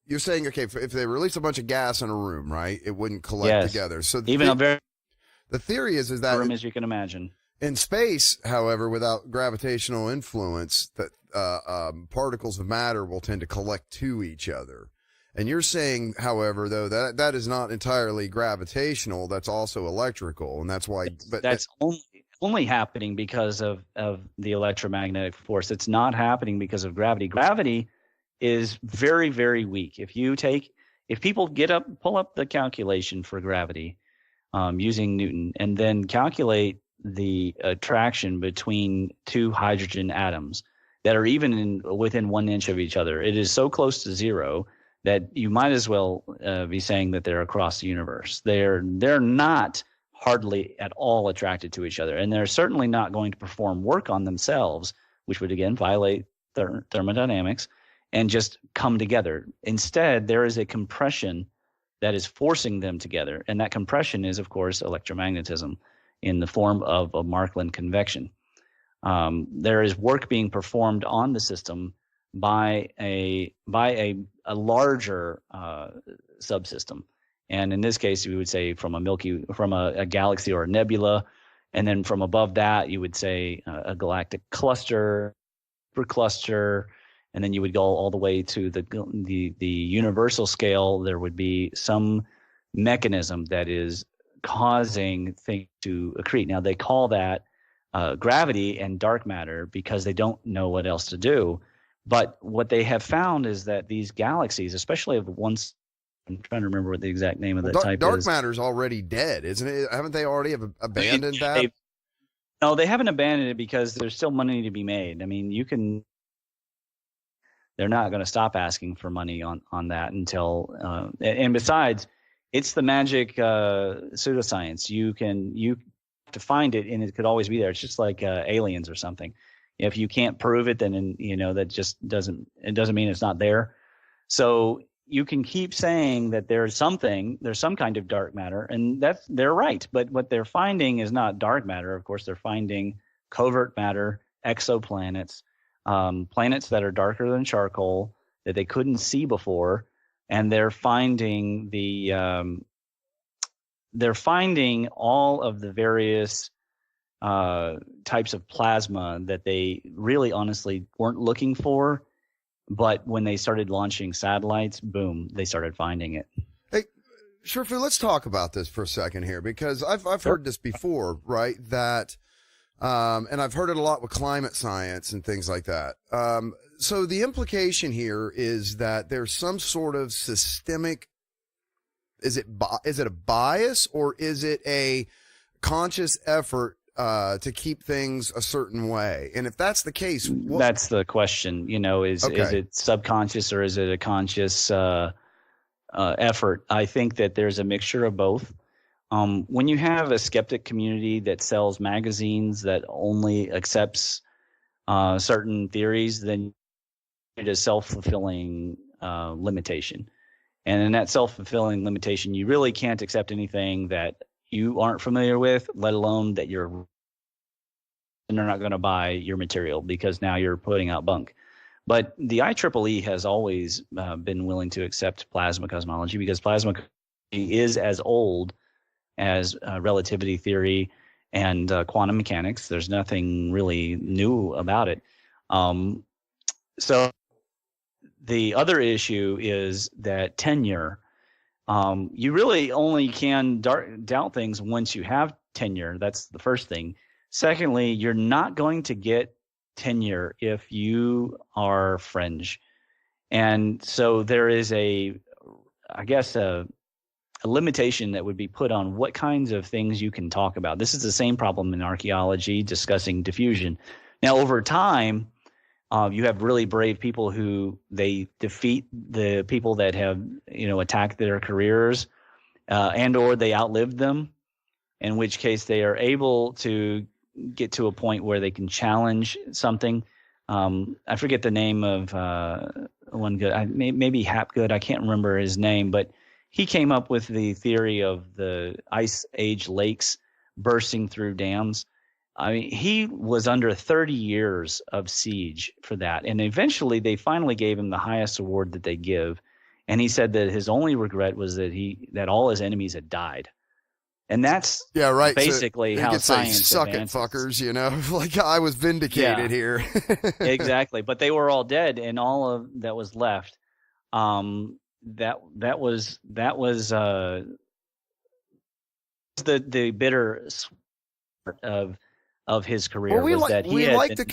you're saying, okay, if they release a bunch of gas in a room, right, it wouldn't collect together. So the theory is that room, as you can imagine, in space, however, without gravitational influence, that particles of matter will tend to collect to each other. And you're saying, however, though, that is not entirely gravitational. That's also electrical, and that's why. But that's only happening because of the electromagnetic force. It's not happening because of gravity. Gravity is very, very weak. If people pull up the calculation for gravity, using Newton, and then calculate the attraction between two hydrogen atoms that are even within 1 inch of each other. It is so close to zero that you might as well be saying that they're across the universe. They're not hardly at all attracted to each other, and they're certainly not going to perform work on themselves, which would again violate thermodynamics, and just come together. Instead, there is a compression that is forcing them together, and that compression is, of course, electromagnetism in the form of a Markland convection. There is work being performed on the system by a larger subsystem, and in this case, we would say from a galaxy or a nebula, and then from above that, you would say a galactic cluster, supercluster, and then you would go all the way to the universal scale. There would be some mechanism that is causing things to accrete. Now they call that gravity and dark matter because they don't know what else to do. But what they have found is that these galaxies, especially of ones, I'm trying to remember what the exact name of that type dark is. Dark matter's already dead, isn't it? Haven't they already abandoned that? No, they haven't abandoned it because there's still money to be made. I mean, they're not going to stop asking for money on that until, and besides, it's the magic pseudoscience. You have to find it, and it could always be there. It's just like aliens or something. If you can't prove it, then that just doesn't mean it's not there. So you can keep saying that there's some kind of dark matter, and they're right. But what they're finding is not dark matter. Of course, they're finding covert matter, exoplanets, planets that are darker than charcoal that they couldn't see before, and they're finding all of the various types of plasma that they really honestly weren't looking for, but when they started launching satellites, boom, they started finding it. Hey, Shifu, let's talk about this for a second here, because I've heard this before, right? That and I've heard it a lot with climate science and things like that. So the implication here is that there's some sort of systemic, is it a bias, or is it a conscious effort to keep things a certain way? And if that's the case, that's the question. Is it subconscious or is it a conscious effort? I think that there's a mixture of both. When you have a skeptic community that sells magazines that only accepts certain theories, then it is self-fulfilling limitation. And in that self-fulfilling limitation, you really can't accept anything that you aren't familiar with, let alone that they're not going to buy your material, because now you're putting out bunk. But the IEEE has always been willing to accept plasma cosmology, because plasma is as old as relativity theory and quantum mechanics. There's nothing really new about it. So the other issue is that tenure. You really only can doubt things once you have tenure. That's the first thing. Secondly, you're not going to get tenure if you are fringe. And so there is a limitation that would be put on what kinds of things you can talk about. This is the same problem in archaeology discussing diffusion. Now, over time, you have really brave people who they defeat the people that have, attacked their careers, and or they outlived them, in which case they are able to get to a point where they can challenge something. I forget the name of one good, maybe Hapgood. I can't remember his name, but he came up with the theory of the ice age lakes bursting through dams. I mean, he was under 30 years of siege for that. And eventually they finally gave him the highest award that they give. And he said that his only regret was that all his enemies had died. And that's basically how science suck advances. It, fuckers, like I was vindicated here. Exactly. But they were all dead, and all of that was left. That was the bitter of his career. Well, we like to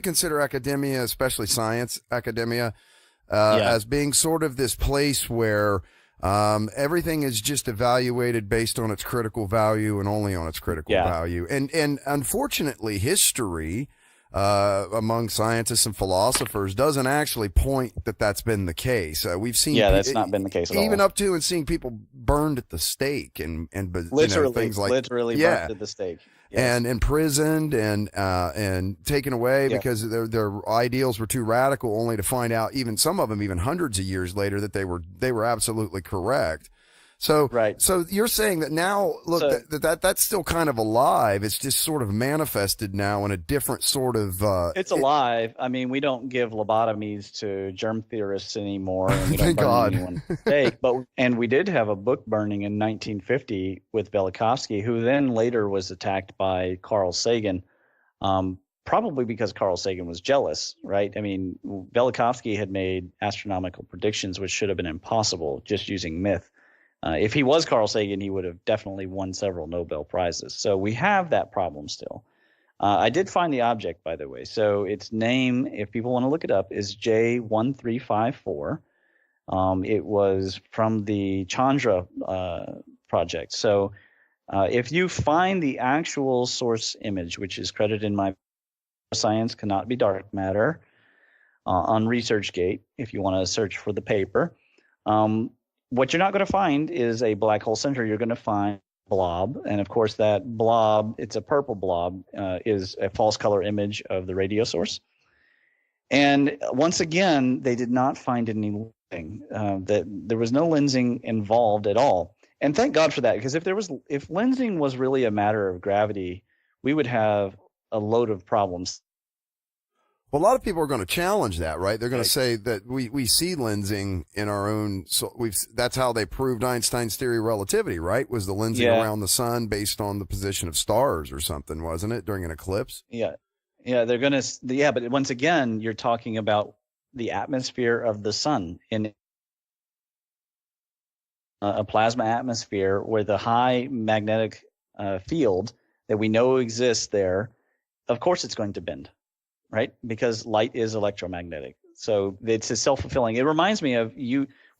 consider academia, especially science academia, as being sort of this place where Everything is just evaluated based on its critical value and only on its critical value. And unfortunately, history among scientists and philosophers doesn't actually point that that's been the case. We've seen that's not been the case at all. Even up to and seeing people burned at the stake and literally things like literally burned at the stake. Yes. And imprisoned and taken away because their ideals were too radical, only to find out even some of them even hundreds of years later that they were absolutely correct. So so you're saying that now, look, that's still kind of alive. It's just sort of manifested now in a different sort of it's alive. I mean, we don't give lobotomies to germ theorists anymore, and we don't Thank burn God. anyone at stake. And we did have a book burning in 1950 with Velikovsky, who then later was attacked by Carl Sagan, probably because Carl Sagan was jealous, right? I mean, Velikovsky had made astronomical predictions which should have been impossible just using myth. If he was Carl Sagan, he would have definitely won several Nobel Prizes. So we have that problem still. I did find the object, by the way. So its name, if people want to look it up, is J1354. It was from the Chandra project. So if you find the actual source image, which is credited in my Science Cannot Be Dark Matter on ResearchGate, if you want to search for the paper, what you're not going to find is a black hole center. You're going to find a blob. And of course, that blob, it's a purple blob, is a false color image of the radio source. And once again, they did not find any lensing. That there was no lensing involved at all. And thank God for that, because if lensing was really a matter of gravity, we would have a load of problems. Well, a lot of people are going to challenge that, right? They're going to say that we see lensing in our own. So that's how they proved Einstein's theory of relativity, right? Was the lensing around the sun based on the position of stars or something, wasn't it, during an eclipse? Yeah, they're going to. Yeah, but once again, you're talking about the atmosphere of the sun in a plasma atmosphere where the high magnetic field that we know exists there. Of course, it's going to bend. Right? Because light is electromagnetic. So it's a self-fulfilling. It reminds me of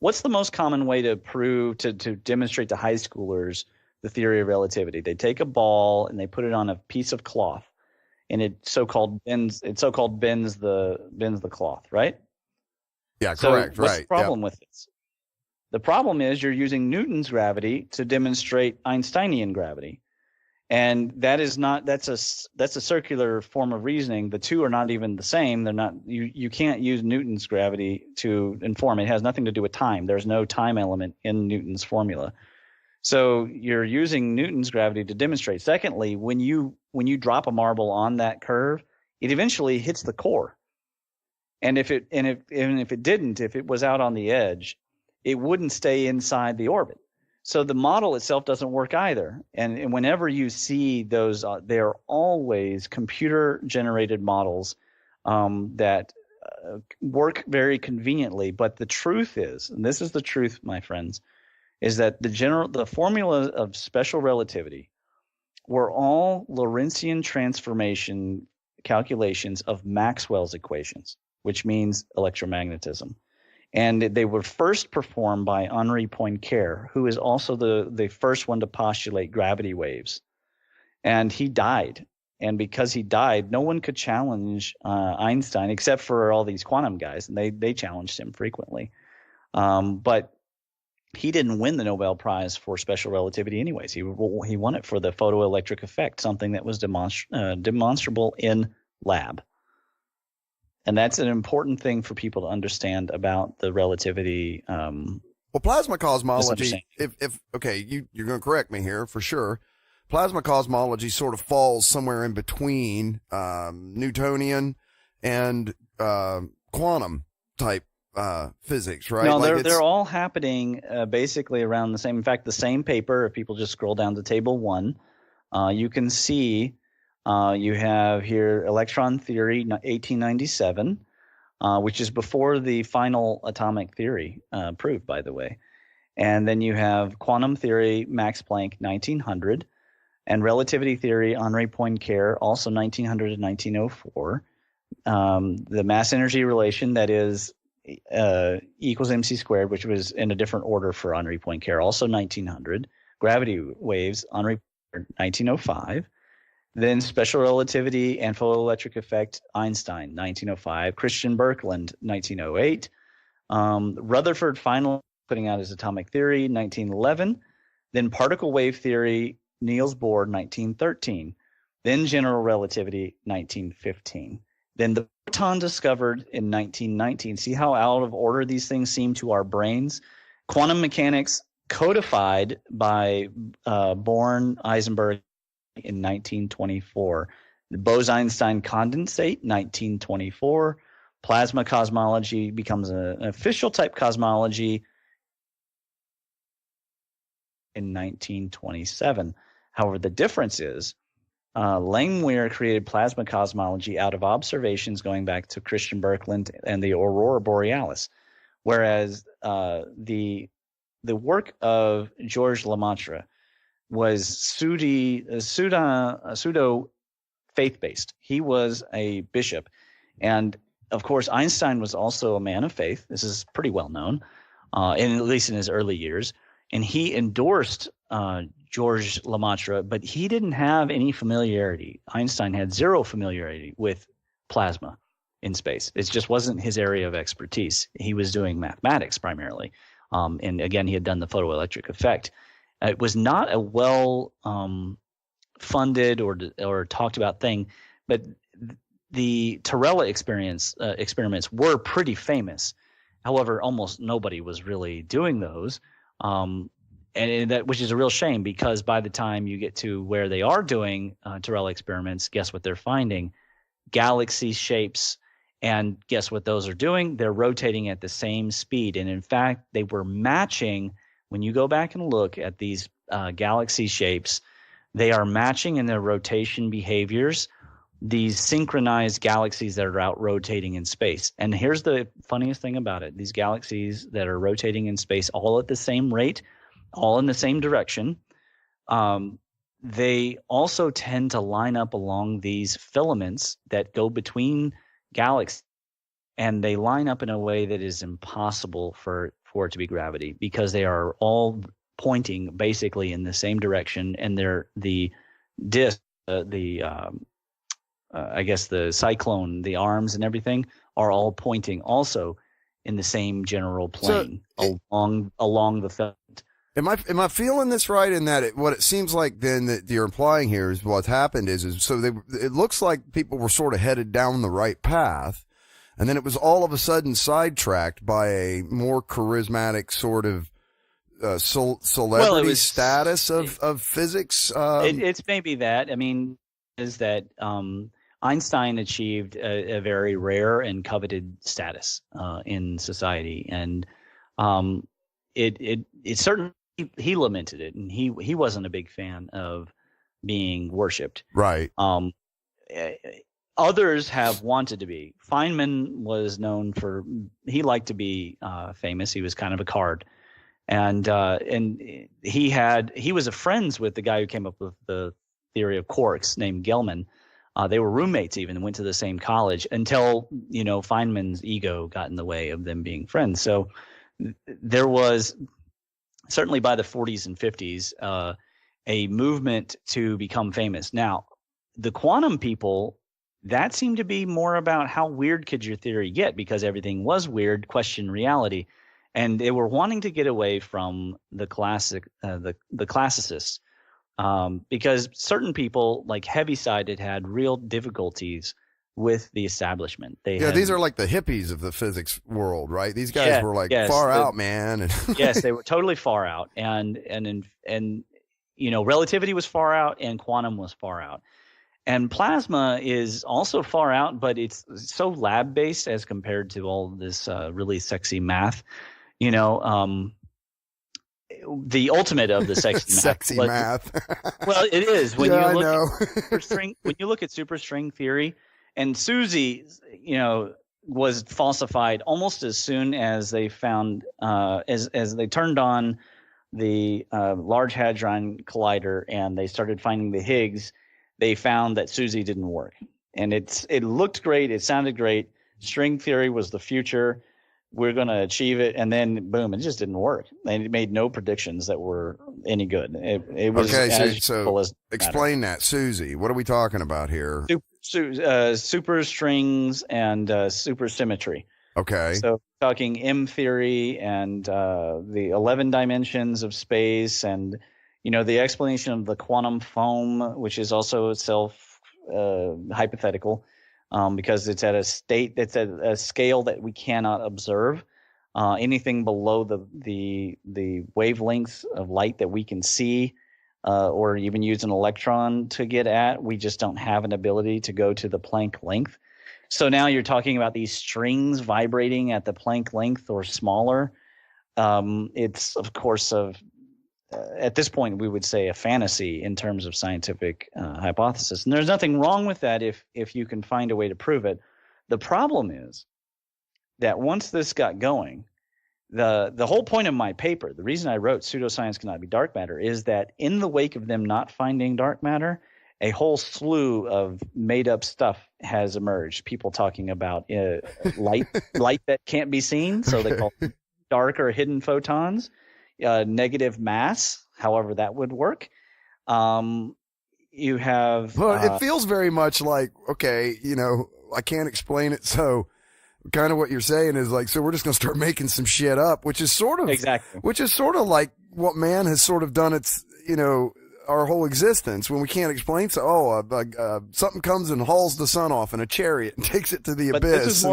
what's the most common way to prove, to demonstrate to high schoolers the theory of relativity? They take a ball and they put it on a piece of cloth, and it so-called bends the cloth, right? Yeah, correct. So what's the problem with this? The problem is you're using Newton's gravity to demonstrate Einsteinian gravity. And that's a circular form of reasoning. The two are not even the same. They're not. You can't use Newton's gravity to inform. It has nothing to do with time. There's no time element in Newton's formula. So you're using Newton's gravity to demonstrate. Secondly, when you drop a marble on that curve, it eventually hits the core. And if it didn't, if it was out on the edge, it wouldn't stay inside the orbit. So the model itself doesn't work either. And whenever you see those, they are always computer-generated models that work very conveniently. But the truth is, and this is the truth, my friends, is that the formula of special relativity were all Lorentzian transformation calculations of Maxwell's equations, which means electromagnetism. And they were first performed by Henri Poincaré, who is also the first one to postulate gravity waves. And he died. And because he died, no one could challenge Einstein except for all these quantum guys. And they challenged him frequently. But he didn't win the Nobel Prize for special relativity anyways. He won it for the photoelectric effect, something that was demonstrable in lab. And that's an important thing for people to understand about the relativity. Well, plasma cosmology, you're going to correct me here for sure. Plasma cosmology sort of falls somewhere in between Newtonian and quantum type physics, right? No, they're all happening basically around the same. In fact, the same paper, if people just scroll down to table 1, you can see you have here electron theory, 1897, which is before the final atomic theory proved, by the way. And then you have quantum theory, Max Planck, 1900, and relativity theory, Henri Poincaré, also 1900 to 1904. The mass energy relation, that is equals mc squared, which was in a different order for Henri Poincaré, also 1900. Gravity waves, Henri Poincaré, 1905. Then special relativity and photoelectric effect, Einstein, 1905. Christian Birkeland, 1908. Rutherford finally putting out his atomic theory, 1911. Then particle wave theory, Niels Bohr, 1913. Then general relativity, 1915. Then the proton discovered in 1919. See how out of order these things seem to our brains? Quantum mechanics codified by Born, Heisenberg in 1924. The Bose-Einstein condensate, 1924. Plasma cosmology becomes an official type cosmology in 1927. However, the difference is Langmuir created plasma cosmology out of observations going back to Christian Birkeland and the Aurora Borealis, whereas the work of Georges Lemaitre was pseudo faith-based. He was a bishop, and of course Einstein was also a man of faith. This is pretty well known, at least in his early years, and he endorsed Georges Lemaitre, but he didn't have any familiarity. Einstein had zero familiarity with plasma in space. It just wasn't his area of expertise. He was doing mathematics primarily, and again, he had done the photoelectric effect. It was not a well funded or talked about thing, but the Torella experiments were pretty famous. However, almost nobody was really doing those, and that, which is a real shame, because by the time you get to where they are doing Torella experiments, guess what they're finding? Galaxy shapes, and guess what those are doing? They're rotating at the same speed, and in fact, they were matching. When you go back and look at these galaxy shapes, they are matching in their rotation behaviors these synchronized galaxies that are out rotating in space. And here's the funniest thing about it. These galaxies that are rotating in space all at the same rate, all in the same direction, they also tend to line up along these filaments that go between galaxies, and they line up in a way that is impossible for it to be gravity, because they are all pointing basically in the same direction, and they're the disk, I guess the cyclone, the arms and everything are all pointing also in the same general plane, so along the filament. Am I feeling this right in that what it seems like then that you're implying here is what's happened is so it looks like people were sort of headed down the right path, and then it was all of a sudden sidetracked by a more charismatic sort of celebrity status of physics. It's maybe that. I mean, is that Einstein achieved a very rare and coveted status in society, and it certainly he lamented it, and he wasn't a big fan of being worshipped. Right. Others have wanted to be. Feynman was known for, he liked to be famous. He was kind of a card, and he was friends with the guy who came up with the theory of quarks named Gell-Mann. They were roommates even and went to the same college until, Feynman's ego got in the way of them being friends. So there was, certainly by the 40s and 50s, a movement to become famous. Now, the quantum people, that seemed to be more about how weird could your theory get, because everything was weird, question reality. And they were wanting to get away from the classicists. Because certain people, like Heaviside, had real difficulties with the establishment. These are like the hippies of the physics world, right? These guys were like far out, man. Yes, they were totally far out, and relativity was far out, and quantum was far out, and plasma is also far out, but it's so lab based as compared to all this really sexy math. The ultimate of the sexy math. Sexy math. Well, it is when you look at superstring. When you look at superstring theory, and Susie, was falsified almost as soon as they found as they turned on the Large Hadron Collider and they started finding the Higgs. They found that Susie didn't work, and it looked great. It sounded great. String theory was the future. we're going to achieve it, and then boom, it just didn't work. They made no predictions that were any good. It was okay. as So explain that, Susie. What are we talking about here? Super strings and supersymmetry. Okay. So talking M theory and the 11 dimensions of space, and the explanation of the quantum foam, which is also itself hypothetical. Because it's at a state that's at a scale that we cannot observe. Anything below the wavelengths of light that we can see, or even use an electron to get at, we just don't have an ability to go to the Planck length. So now you're talking about these strings vibrating at the Planck length or smaller. It's, of course, at this point, we would say a fantasy in terms of scientific hypothesis. And there's nothing wrong with that if you can find a way to prove it. The problem is that once this got going, the whole point of my paper, the reason I wrote Pseudoscience Cannot Be Dark Matter, is that in the wake of them not finding dark matter, a whole slew of made-up stuff has emerged. People talking about light that can't be seen, so they call it dark or hidden photons. Negative mass, however that would work. You have... Well, it feels very much like, okay, I can't explain it, so kind of what you're saying is like, so we're just going to start making some shit up, which is sort of... Exactly. Which is sort of like what man has sort of done its, our whole existence when we can't explain. So, something comes and hauls the sun off in a chariot and takes it to the abyss.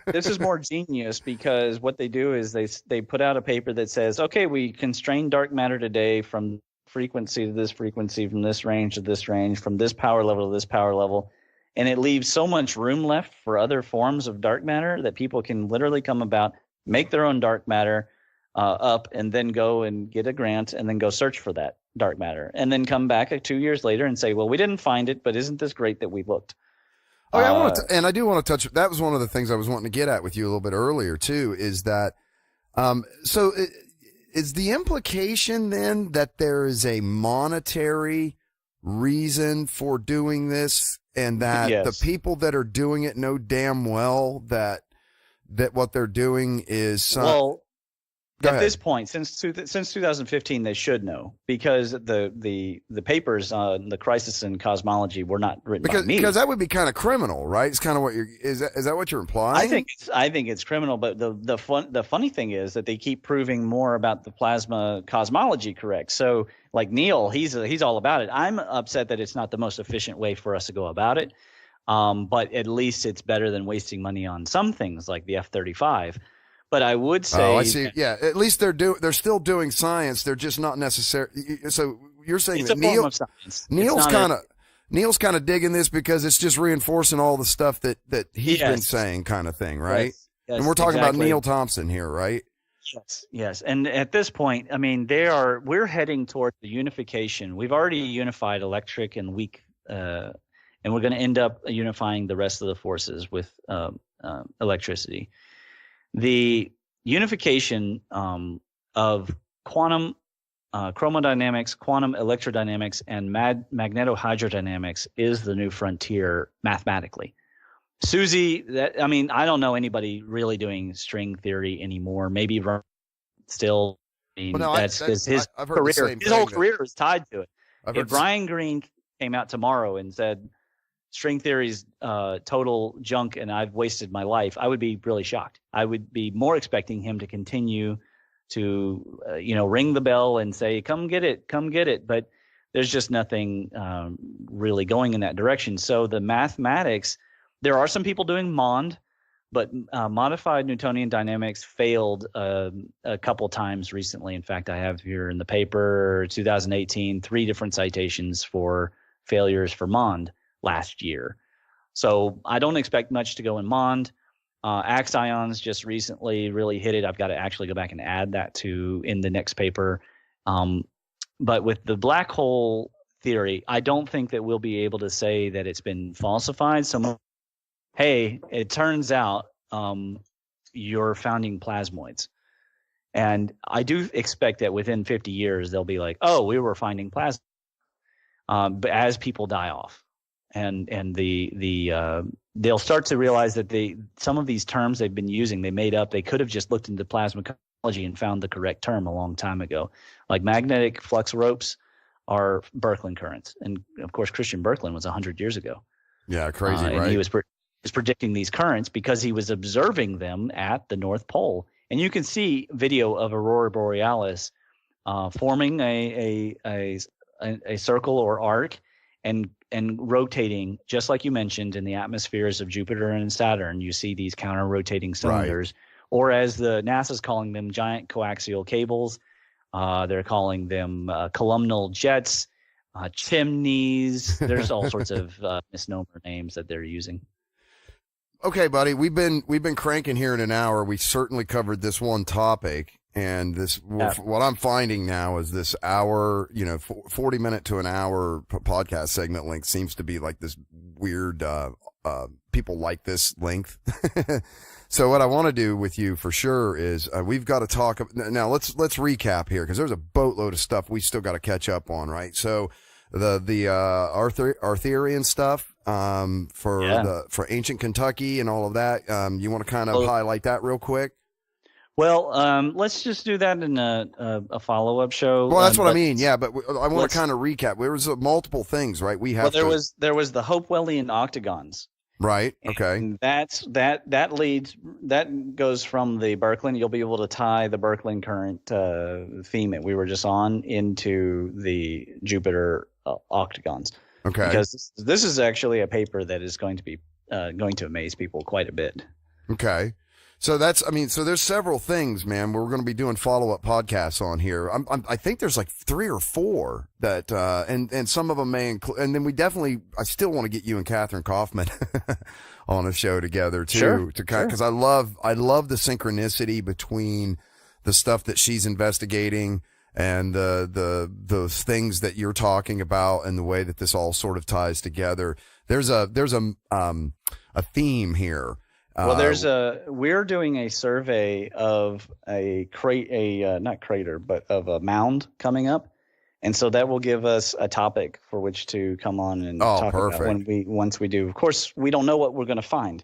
This is more genius, because what they do is they put out a paper that says, okay, we constrain dark matter today from frequency to this frequency, from this range to this range, from this power level to this power level. And it leaves so much room left for other forms of dark matter that people can literally come about, make their own dark matter up, and then go and get a grant and then go search for that dark matter, and then come back 2 years later and say, well, we didn't find it, but isn't this great that we looked? Oh, yeah, I do want to touch. That was one of the things I was wanting to get at with you a little bit earlier too. Is that is the implication then that there is a monetary reason for doing this, and that yes. the people that are doing it know damn well that what they're doing is at this point, since 2015, they should know, because the papers on the crisis in cosmology were not written by me. Because that would be kind of criminal, right? It's kind of what is that what you're implying? I think it's criminal, but the funny thing is that they keep proving more about the plasma cosmology correct. So like Neil, he's all about it. I'm upset that it's not the most efficient way for us to go about it. But at least it's better than wasting money on some things like the F-35. But I would say, I see. Yeah, at least they're still doing science. They're just not necessarily. So you're saying it's that a form of science. Neil's kind of digging this because it's just reinforcing all the stuff that he's been saying, kind of thing, right? Yes, and we're talking about Neil Thompson here, right? Yes. And at this point, I mean, we're heading toward the unification. We've already unified electric and weak, and we're going to end up unifying the rest of the forces with electricity. The unification of quantum chromodynamics, quantum electrodynamics, and magnetohydrodynamics is the new frontier mathematically. Susie, I don't know anybody really doing string theory anymore. Maybe still. That's because his whole career is tied to it. If Brian Greene came out tomorrow and said string theory's total junk and I've wasted my life, I would be really shocked. I would be more expecting him to continue to ring the bell and say, come get it. But there's just nothing really going in that direction. So the mathematics, there are some people doing MOND, but modified Newtonian dynamics failed a couple times recently. In fact, I have here in the paper 2018 3 different citations for failures for MOND last year. So I don't expect much to go in MOND. Axions just recently really hit it. I've got to actually go back and add that in the next paper. But with the black hole theory, I don't think that we'll be able to say that it's been falsified. So, hey, it turns out you're founding plasmoids. And I do expect that within 50 years, they'll be like, oh, we were finding plasma, but as people die off. and they'll start to realize that some of these terms they've been using, they made up. They could have just looked into plasmacology and found the correct term a long time ago. Like magnetic flux ropes are Birkeland currents, and of course Christian Birkeland was 100 years ago. Yeah, crazy, right? And he was predicting these currents because he was observing them at the North Pole. And you can see video of Aurora Borealis forming a circle or arc and rotating, just like you mentioned, in the atmospheres of Jupiter and Saturn. You see these counter-rotating cylinders, right, or as the NASA's calling them, giant coaxial cables. They're calling them columnal jets, chimneys. There's all sorts of misnomer names that they're using. Okay, buddy, we've been cranking here in an hour. We certainly covered this one topic, and what I'm finding now is this hour, 40-minute to an hour podcast segment length seems to be like this weird. People like this length. So what I want to do with you for sure is we've got to talk now. Let's recap here because there's a boatload of stuff we still got to catch up on, right? So the Arthurian stuff. For ancient Kentucky and all of that. You want to kind of highlight that real quick? Well, let's just do that in a follow-up show. Well, that's what I mean. Yeah, but I want to kind of recap. There was multiple things, right? There was the Hopewellian Octagons. Right. Okay. And that goes from the Birkeland. You'll be able to tie the Birkeland current theme that we were just on into the Jupiter Octagons. Okay. Because this is actually a paper that is going to be going to amaze people quite a bit. Okay. So there's several things, man. We're going to be doing follow-up podcasts on here. I think there's like 3 or 4 that, and some of them may include, and then I still want to get you and Catherine Kaufman on a show together too. Sure. Because I love the synchronicity between the stuff that she's investigating and those things that you're talking about and the way that this all sort of ties together. There's a theme here. Well, we're doing a survey of not crater, but of a mound coming up. And so that will give us a topic for which to come on and talk about once we do. Of course, we don't know what we're going to find.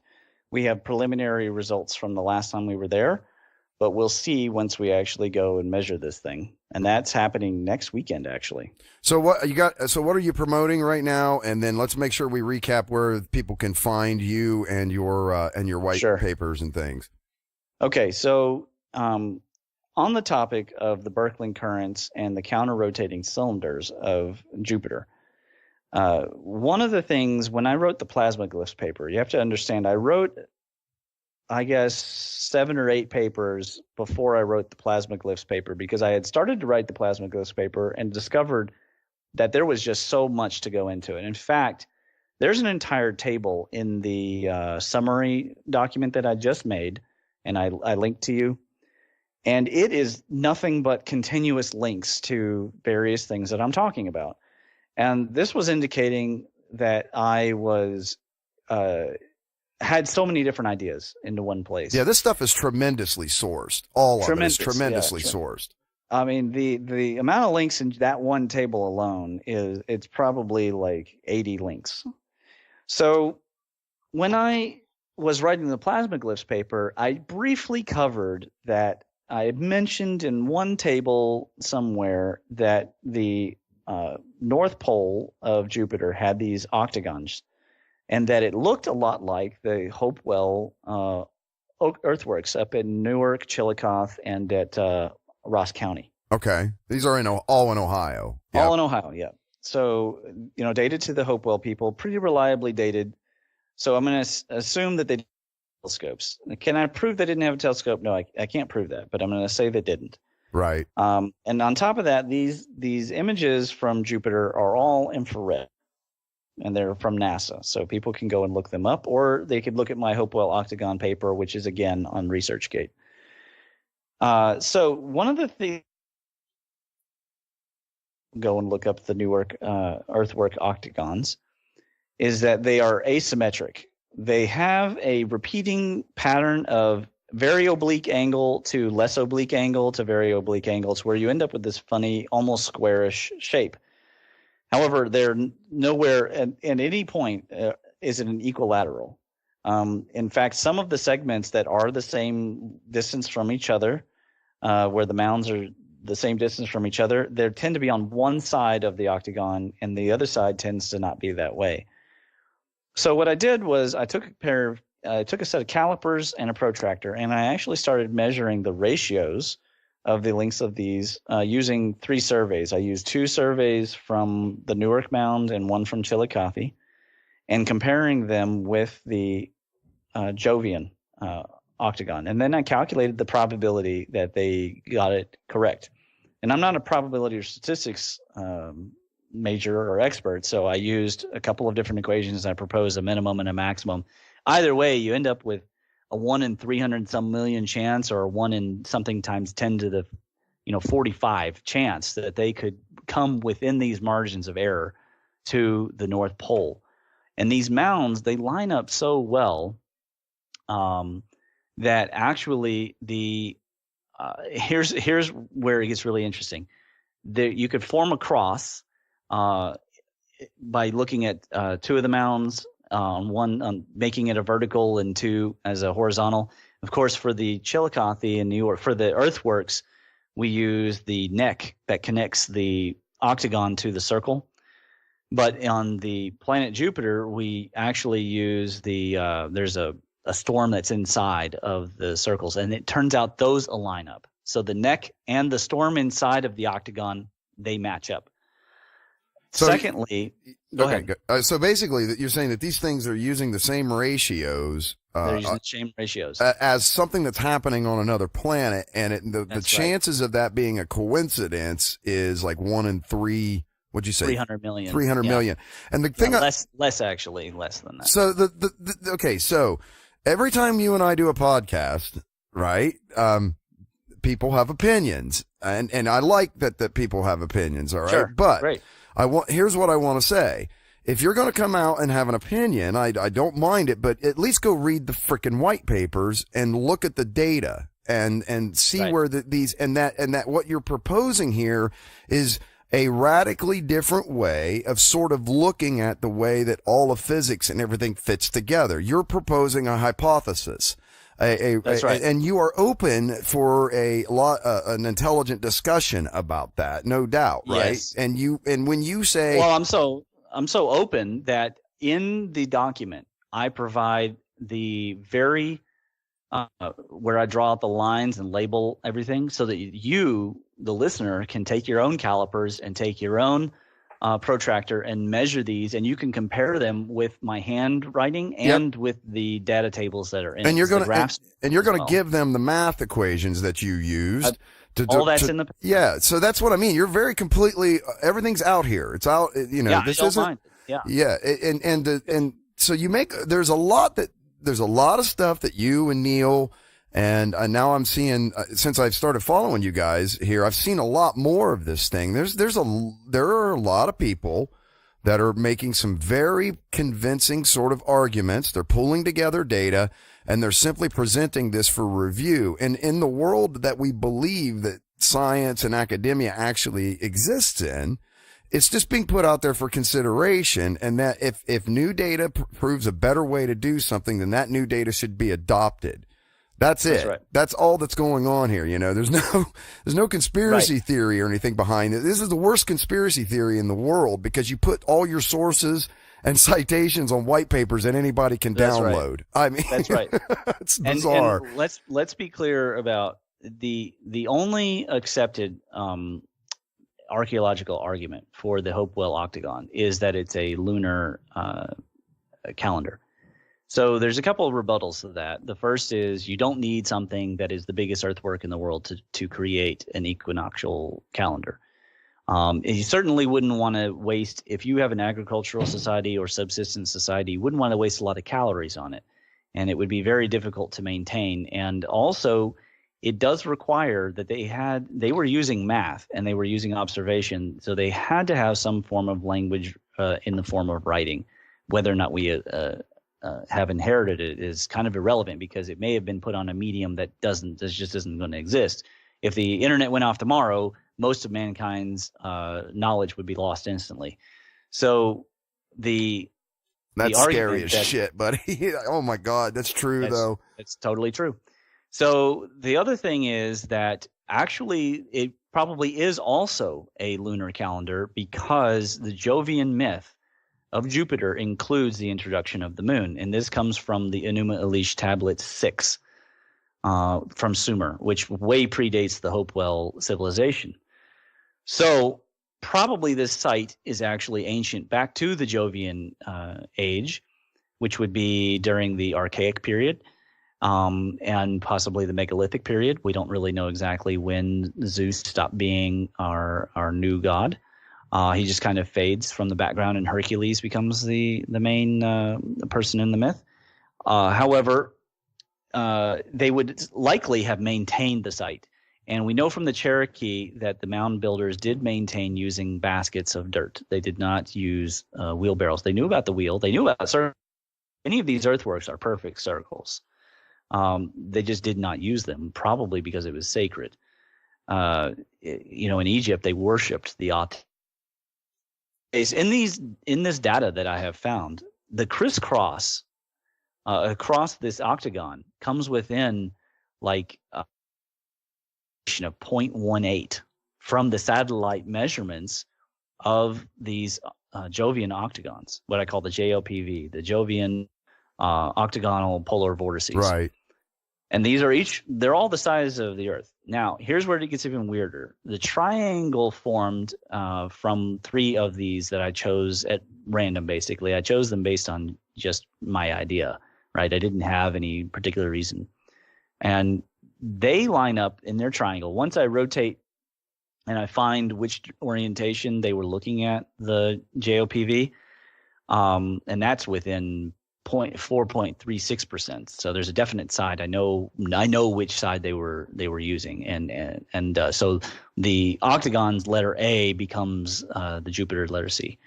We have preliminary results from the last time we were there, but we'll see once we actually go and measure this thing. And that's happening next weekend, actually. So what are you promoting right now? And then let's make sure we recap where people can find you and your white papers and things. Okay. So, on the topic of the Birkeland currents and the counter-rotating cylinders of Jupiter, one of the things when I wrote the plasma glyphs paper, you have to understand I wrote, I guess, 7 or 8 papers before I wrote the plasma glyphs paper because I had started to write the plasma glyphs paper and discovered that there was just so much to go into it. In fact, there's an entire table in the summary document that I just made, and I linked to you. And it is nothing but continuous links to various things that I'm talking about. And this was indicating that I was had so many different ideas into one place. Yeah, this stuff is tremendously sourced. All of it is tremendously sourced. I mean, the amount of links in that one table alone it's probably like 80 links. So when I was writing the plasma glyphs paper, I briefly covered that I had mentioned in one table somewhere that the North Pole of Jupiter had these octagons, and that it looked a lot like the Hopewell earthworks up in Newark, Chillicothe, and at Ross County. Okay. These are all in Ohio. Yep. All in Ohio, yeah. So, dated to the Hopewell people, pretty reliably dated. So I'm going to assume that they did telescopes. Can I prove they didn't have a telescope? No, I can't prove that, but I'm going to say they didn't. Right. And on top of that, these images from Jupiter are all infrared, and they're from NASA. So people can go and look them up, or they could look at my Hopewell Octagon paper, which is, again, on ResearchGate. So one of the things, go and look up the Newark earthwork octagons, is that they are asymmetric. They have a repeating pattern of very oblique angle to less oblique angle to very oblique angles, where you end up with this funny, almost squarish shape. However, they're nowhere at any point is it an equilateral. In fact, some of the segments that are the same distance from each other, where the mounds are the same distance from each other, they tend to be on one side of the octagon, and the other side tends to not be that way. So what I did was I took a set of calipers and a protractor, and I actually started measuring the ratios of the lengths of these using 3 surveys. I used 2 surveys from the Newark Mound and 1 from Chillicothe, and comparing them with the Jovian octagon. And then I calculated the probability that they got it correct. And I'm not a probability or statistics major or expert, so I used a couple of different equations. I proposed a minimum and a maximum. Either way, you end up with a 1 in 300 some million chance, or a 1 in something times 10 to the 45 chance that they could come within these margins of error to the North Pole. And these mounds, they line up so well that actually here's where it gets really interesting. You could form a cross by looking at 2 of the mounds, one making it a vertical and 2 as a horizontal. Of course, for the Chillicothe in New York, for the earthworks, we use the neck that connects the octagon to the circle. But on the planet Jupiter, we actually use there's a storm that's inside of the circles, and it turns out those align up. So the neck and the storm inside of the octagon, they match up. So, secondly, go ahead. So basically, you're saying that these things are using the same ratios. They're using the same ratios as something that's happening on another planet, and the chances of that being a coincidence is like 1 in 3. What'd you say? 300 million. 300 million. And the thing, less than that. So okay. So every time you and I do a podcast, right? People have opinions, and I like that people have opinions. All right. Sure. But great. Here's what I want to say. If you're going to come out and have an opinion, I don't mind it, but at least go read the frickin' white papers and look at the data and see where these and that what you're proposing here is a radically different way of sort of looking at the way that all of physics and everything fits together. You're proposing a hypothesis. That's right. And you are open for an intelligent discussion about that, no doubt, right? Yes. And when you say, well, I'm so open that in the document I provide the very where I draw out the lines and label everything, so that you, the listener, can take your own calipers and take your own protractor and measure these, and you can compare them with my handwriting and with the data tables that are in. And you're going to give them the math equations that you used. In the yeah. So that's what I mean. You're very completely everything's out here. It's out. This isn't. Mind. Yeah. Yeah. And so there's a lot of stuff that you and Neil and now I'm seeing since I've started following you guys here, I've seen a lot more of this thing. There are a lot of people that are making some very convincing sort of arguments. They're pulling together data and they're simply presenting this for review. And in the world that we believe that science and academia actually exists in, it's just being put out there for consideration, and that if new data proves a better way to do something, then that new data should be adopted. That's it. Right. That's all that's going on here. There's no conspiracy theory or anything behind it. This is the worst conspiracy theory in the world, because you put all your sources and citations on white papers that anybody can download. Right. I mean, that's right. It's bizarre. And let's be clear about the only accepted archaeological argument for the Hopewell Octagon is that it's a lunar calendar. So there's a couple of rebuttals to that. The first is you don't need something that is the biggest earthwork in the world to create an equinoctial calendar. You certainly wouldn't want to waste, if you have an agricultural society or subsistence society, you wouldn't want to waste a lot of calories on it. And it would be very difficult to maintain. And also, it does require that they were using math and they were using observation. So they had to have some form of language in the form of writing. Whether or not we have inherited it is kind of irrelevant, because it may have been put on a medium that just isn't going to exist. If the internet went off tomorrow, most of mankind's knowledge would be lost instantly. So that's scary as that, shit, buddy. Oh my God, that's true though. It's totally true. So the other thing is that actually it probably is also a lunar calendar because the Jovian myth of Jupiter includes the introduction of the moon. And this comes from the Enuma Elish Tablet 6 from Sumer, which way predates the Hopewell civilization. So probably this site is actually ancient back to the Jovian age, which would be during the Archaic period. And possibly the megalithic period. We don't really know exactly when Zeus stopped being our new god. He just kind of fades from the background, and Hercules becomes the main person in the myth. However, they would likely have maintained the site. And we know from the Cherokee that the mound builders did maintain using baskets of dirt. They did not use wheelbarrows. They knew about the wheel. They knew about circles. Any of these earthworks are perfect circles. They just did not use them, probably because it was sacred. In Egypt, they worshipped the Ot. In this data that I have found, the crisscross across this octagon comes within like a 0.18 from the satellite measurements of these Jovian octagons, what I call the JOPV, the Jovian octagonal polar vortices. Right. And they're all the size of the Earth. Now, here's where it gets even weirder. The triangle formed from 3 of these that I chose at random, basically. I chose them based on just my idea, right? I didn't have any particular reason. And they line up in their triangle. Once I rotate and I find which orientation they were looking at, the JOPV, and that's within 4.36%. So there's a definite side. I know which side they were using, and so the octagon's letter A becomes the Jupiter letter C.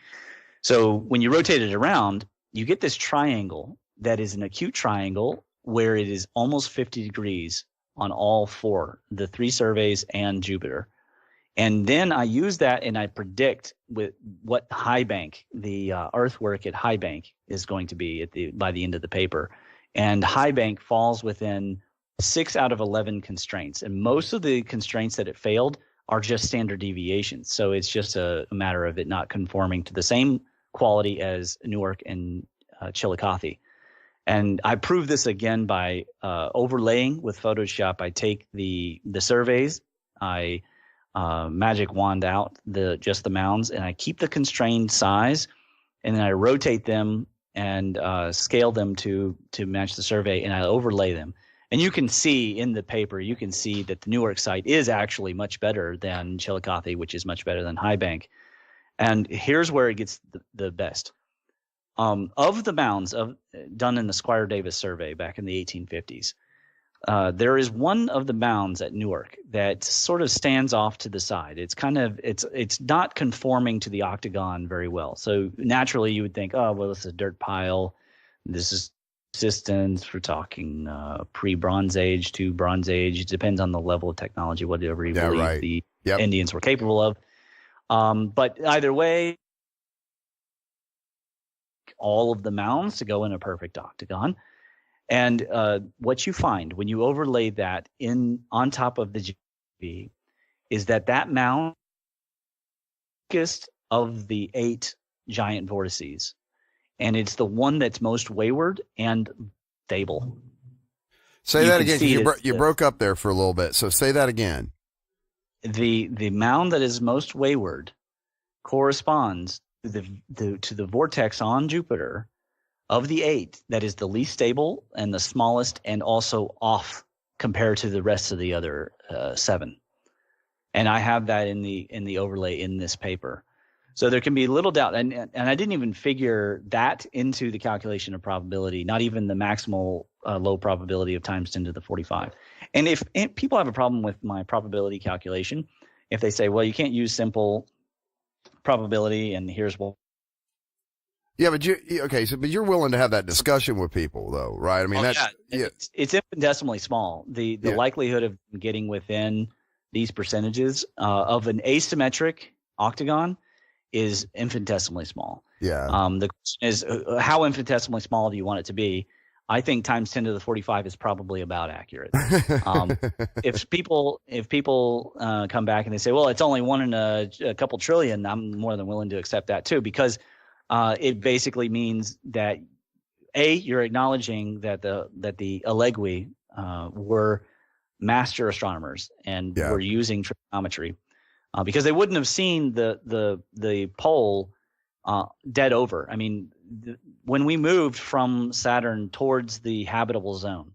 So when you rotate it around, you get this triangle that is an acute triangle where it is almost 50 degrees on all 4, the 3 surveys and Jupiter. And then I use that and I predict with what high bank, the earthwork at high bank is going to be by the end of the paper. And high bank falls within 6 out of 11 constraints. And most of the constraints that it failed are just standard deviations. So it's just a matter of it not conforming to the same quality as Newark and Chillicothe. And I prove this again by overlaying with Photoshop. I take the surveys, I magic wand out just the mounds, and I keep the constrained size, and then I rotate them and scale them to match the survey, and I overlay them. And you can see in the paper, you can see that the Newark site is actually much better than Chillicothe, which is much better than High Bank. And here's where it gets the best. Of the mounds done in the Squire Davis survey back in the 1850s, there is one of the mounds at Newark that sort of stands off to the side. It's not conforming to the octagon very well. So naturally you would think, oh, well, this is a dirt pile. This is resistance. We're talking pre-Bronze Age to Bronze Age. It depends on the level of technology, whatever you believe the Indians were capable of. But either way, all of the mounds to go in a perfect octagon. And what you find when you overlay that on top of the GB is that mound is of the 8 giant vortices, and it's the one that's most wayward and stable. Say that again. You broke up there for a little bit, so say that again. The mound that is most wayward corresponds to the vortex on Jupiter of the 8 that is the least stable and the smallest, and also off compared to the rest of the other 7. And I have that in the overlay in this paper. So there can be little doubt, and I didn't even figure that into the calculation of probability, not even the maximal low probability of times 10 to the 45. And if people have a problem with my probability calculation, if they say, well, you can't use simple probability, and here's what. Yeah, but you're willing to have that discussion with people, though, right? I mean, it's infinitesimally small. The likelihood of getting within these percentages of an asymmetric octagon is infinitesimally small. Yeah. The question is, how infinitesimally small do you want it to be? I think times 10 to the 45 is probably about accurate. If people come back and they say, well, it's only 1 in a couple trillion, I'm more than willing to accept that too, because it basically means that you're acknowledging that the Elegui were master astronomers and were using trigonometry, because they wouldn't have seen the pole dead over. I mean, when we moved from Saturn towards the habitable zone,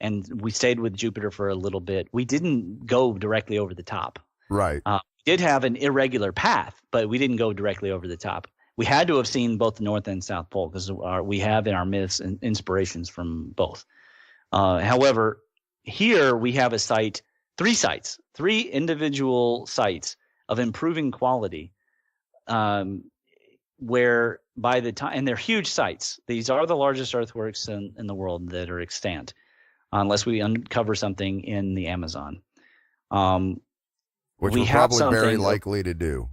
and we stayed with Jupiter for a little bit, we didn't go directly over the top. Right. We did have an irregular path, but we didn't go directly over the top. We had to have seen both the North and South Pole, because we have in our myths and inspirations from both. However, here we have three individual sites of improving quality, where by the time, and they're huge sites. These are the largest earthworks in the world that are extant, unless we uncover something in the Amazon. Which we're probably very likely to do.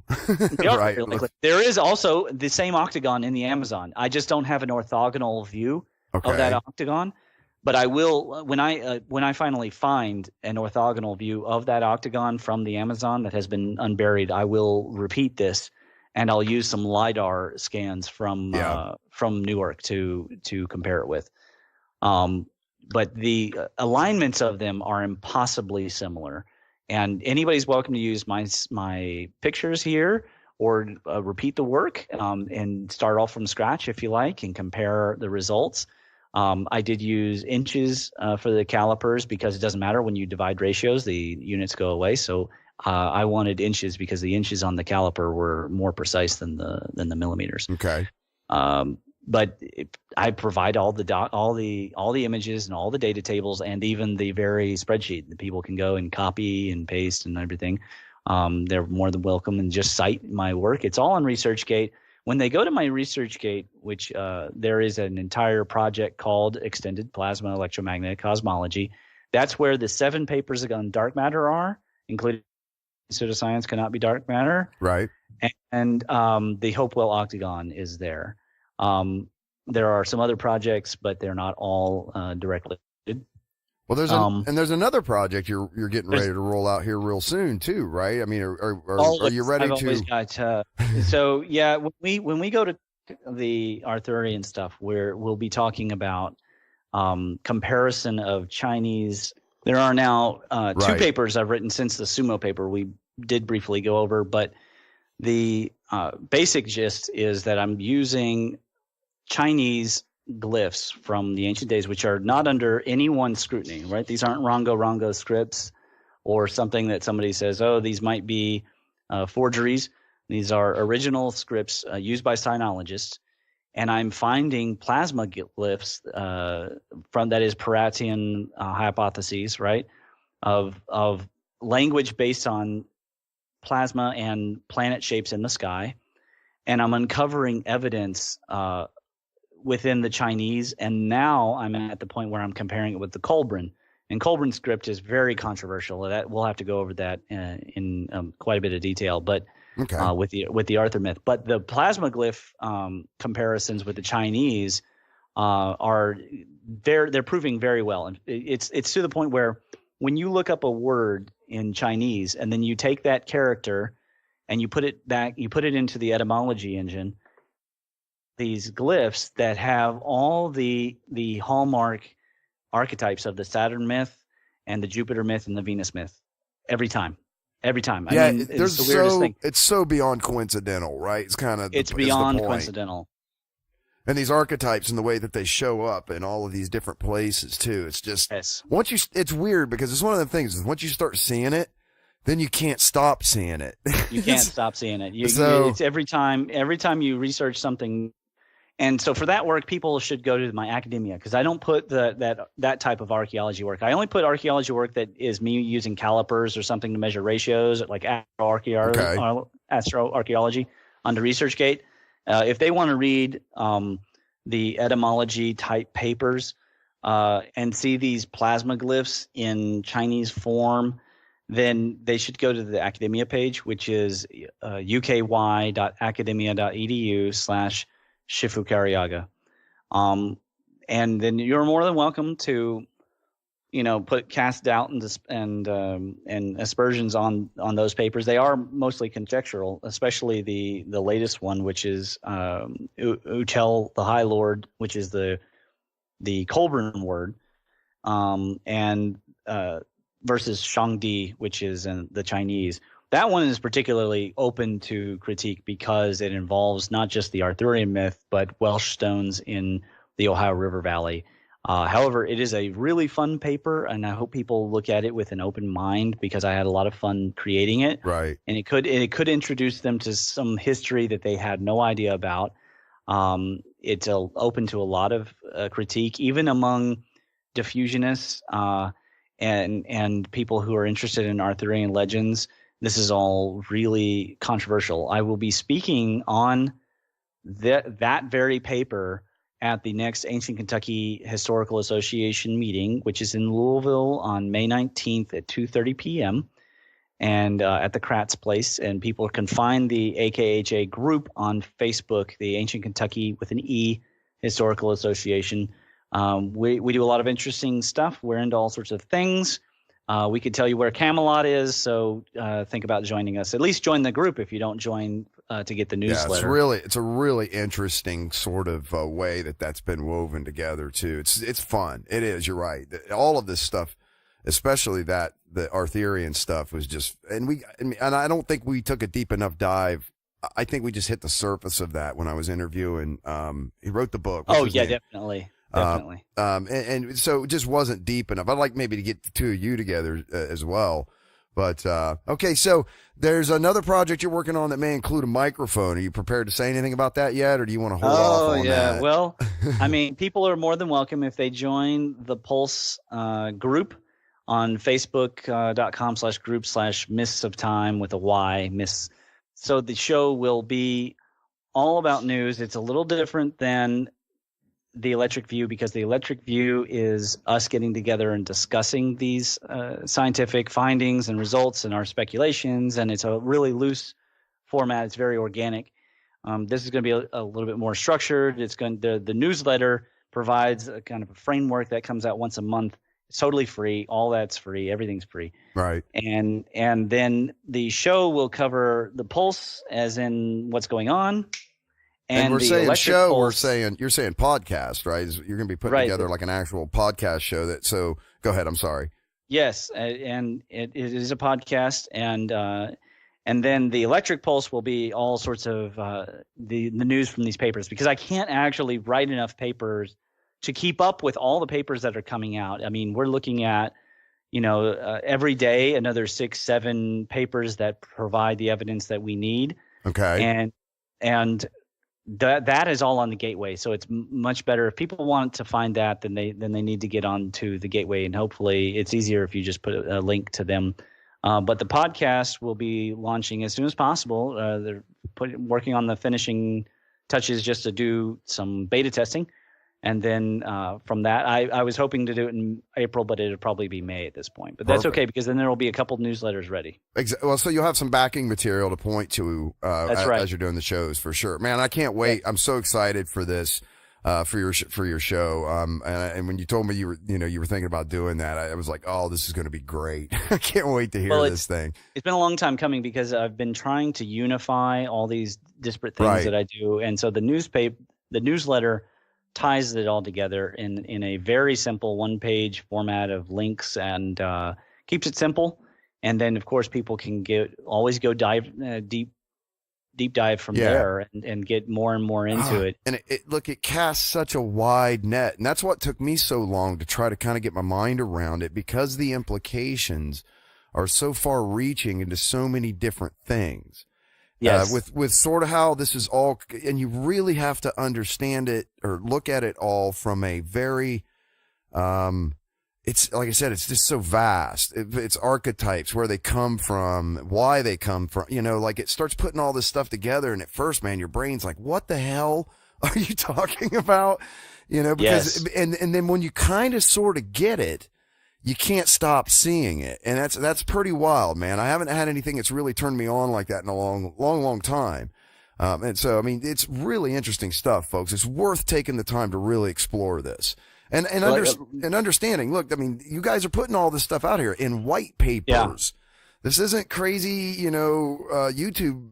Right. There is also the same octagon in the Amazon. I just don't have an orthogonal view of that octagon, but I will when I finally find an orthogonal view of that octagon from the Amazon that has been unburied. I will repeat this, and I'll use some LiDAR scans from Newark to compare it with. But the alignments of them are impossibly similar. And anybody's welcome to use my pictures here, or repeat the work and start off from scratch if you like, and compare the results. I did use inches for the calipers, because it doesn't matter when you divide ratios, the units go away. So I wanted inches because the inches on the caliper were more precise than the millimeters. Okay. But I provide all the images and all the data tables, and even the very spreadsheet that people can go and copy and paste and everything. They're more than welcome, and just cite my work. It's all on ResearchGate. When they go to my ResearchGate, which there is an entire project called Extended Plasma Electromagnetic Cosmology. That's where the 7 papers on dark matter are, including Pseudoscience Cannot Be Dark Matter. Right. And the Hopewell Octagon is there. There are some other projects, but they're not all directly related. Well, there's another project you're getting ready to roll out here real soon too, right? I mean, are you ready I've to? Always got, so yeah, when we go to the Arthurian stuff, we'll be talking about comparison of Chinese. There are now 2 papers I've written since the Sumo paper we did briefly go over, but the basic gist is that I'm using Chinese glyphs from the ancient days, which are not under anyone's scrutiny, right? These aren't Rongo scripts or something that somebody says, oh, these might be forgeries. These are original scripts used by sinologists. And I'm finding plasma glyphs from, that is, Paratian hypotheses, right, of language based on plasma and planet shapes in the sky. And I'm uncovering evidence within the Chinese, and now I'm at the point where I'm comparing it with the Kolbrin. And Kolbrin script is very controversial. That we'll have to go over that in quite a bit of detail, but with the Arthur myth. But the plasma glyph comparisons with the Chinese they're proving very well, and it's to the point where when you look up a word in Chinese and then you take that character and you put it into the etymology engine, these glyphs that have all the hallmark archetypes of the Saturn myth and the Jupiter myth and the Venus myth every time. Yeah, I mean, it's the weirdest thing. It's so beyond coincidental, right? It's beyond coincidental. And these archetypes and the way that they show up in all of these different places too. It's just it's weird, because it's one of the things is once you start seeing it, then you can't stop seeing it. You can't stop seeing it. It's every time you research something. And so for that work, people should go to my academia, because I don't put that type of archaeology work. I only put archaeology work that is me using calipers or something to measure ratios, like astroarchaeology onto ResearchGate. If they want to read the etymology type papers and see these plasma glyphs in Chinese form then they should go to the academia page, which is uky.academia.edu/Shifu Careaga. And then you're more than welcome to, cast doubt and aspersions on those papers. They are mostly conjectural, especially the latest one, which is Utel the High Lord, which is the Colburn word, and versus Shangdi, which is in the Chinese. That one is particularly open to critique because it involves not just the Arthurian myth, but Welsh stones in the Ohio River Valley. However, it is a really fun paper, and I hope people look at it with an open mind because I had a lot of fun creating it. Right. And it could introduce them to some history that they had no idea about. It's open to a lot of critique, even among diffusionists and people who are interested in Arthurian legends. This is all really controversial. I will be speaking on that very paper at the next Ancient Kentucky Historical Association meeting, which is in Louisville on May 19th at 2:30 p.m. and at the Kratz Place. And people can find the AKHA group on Facebook, the Ancient Kentucky with an E Historical Association. We do a lot of interesting stuff. We're into all sorts of things. We could tell you where Camelot is, so think about joining us. At least join the group if you don't join to get the newsletter. Yeah, it's a really interesting sort of way that's been woven together too. It's fun. It is. You're right. All of this stuff, especially the Arthurian stuff, was just and I don't think we took a deep enough dive. I think we just hit the surface of that when I was interviewing. He wrote the book. Oh yeah, definitely. Definitely. And so it just wasn't deep enough. I'd like maybe to get the two of you together as well. But, okay. So there's another project you're working on that may include a microphone. Are you prepared to say anything about that yet? Or do you want to hold off on that? Well, I mean, people are more than welcome if they join the Pulse, group on Facebook.com/group/Mists of Time with a Y, Mists. So the show will be all about news. It's a little different than the Electric View because the Electric View is us getting together and discussing these scientific findings and results and our speculations, and it's a really loose format. It's very organic. This is going to be a little bit more structured. The newsletter provides a kind of a framework that comes out once a month. It's totally free. All that's free. Everything's free. Right. And then the show will cover the pulse, as in what's going on. And we're saying show, pulse, you're saying podcast, right? You're going to be putting together like an actual podcast show. So go ahead. I'm sorry. Yes, and it is a podcast, and then the Electric Pulse will be all sorts of the news from these papers, because I can't actually write enough papers to keep up with all the papers that are coming out. I mean, we're looking at every day another 6-7 papers that provide the evidence that we need. Okay, and that is all on the Gateway, so it's much better if people want to find that. Then they need to get on to the Gateway, and hopefully it's easier if you just put a link to them. But the podcast will be launching as soon as possible. They're working on the finishing touches just to do some beta testing, and then from that, I was hoping to do it in April, but it'll probably be May at this point. But that's okay, because then there will be a couple newsletters ready. Well, so you'll have some backing material to point to that's right. As you're doing the shows, for sure. Man, I can't wait. Yeah. I'm so excited for this, for your show. And when you told me you were thinking about doing that, I was like, oh, this is going to be great. I can't wait to hear this thing. It's been a long time coming, because I've been trying to unify all these disparate things that I do, and so the newsletter ties it all together in a very simple one-page format of links, and keeps it simple. And then, of course, people can always go deep dive from there and get more and more into it. And it casts such a wide net, and that's what took me so long to try to kind of get my mind around it, because the implications are so far-reaching into so many different things. Yes. With sort of how this is all, and you really have to understand it or look at it all from a very, it's like I said, it's just so vast. It's archetypes, where they come from, why they come from, like it starts putting all this stuff together. And at first, man, your brain's like, what the hell are you talking about? Because, and then when you kind of sort of get it, you can't stop seeing it. And that's pretty wild, man. I haven't had anything that's really turned me on like that in a long time. And so, I mean, it's really interesting stuff, folks. It's worth taking the time to really explore this. And understanding, look, I mean, you guys are putting all this stuff out here in white papers. Yeah. This isn't crazy, YouTube,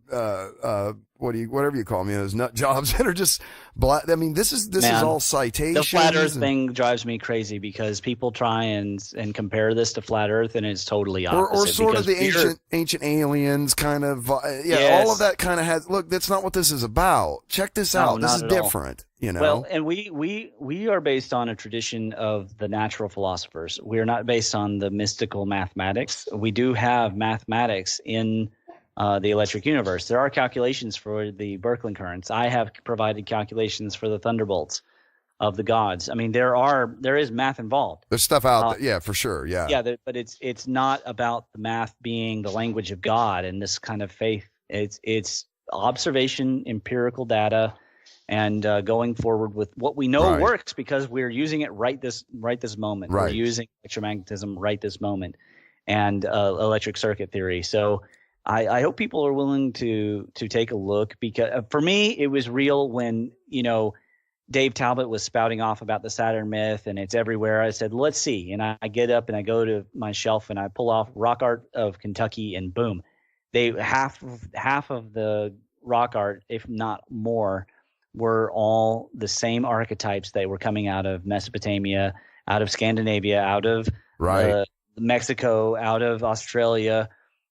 whatever you call me, those nut jobs that are just black. I mean, this is all citations. The flat Earth thing drives me crazy because people try and compare this to flat Earth, and it's totally opposite. Or sort of the ancient aliens kind of, yes. All of that kind of has. Look, that's not what this is about. Check this out. This is different. Well, and we are based on a tradition of the natural philosophers. We are not based on the mystical mathematics. We do have mathematics in the electric universe. There are calculations for the Birkeland currents. I have provided calculations for the thunderbolts of the gods. I mean, there is math involved. There's stuff out there, yeah, for sure, yeah. Yeah, but it's not about the math being the language of God and this kind of faith. It's observation, empirical data, and going forward with what we know works because we're using it right this moment. Right. We're using electromagnetism right this moment, and electric circuit theory. So I hope people are willing to take a look, because for me it was real when Dave Talbot was spouting off about the Saturn myth and it's everywhere. I said, let's see, and I get up and I go to my shelf and I pull off Rock Art of Kentucky, and boom, they half of the rock art, if not more, were all the same archetypes that were coming out of Mesopotamia, out of Scandinavia, out of Mexico, out of Australia,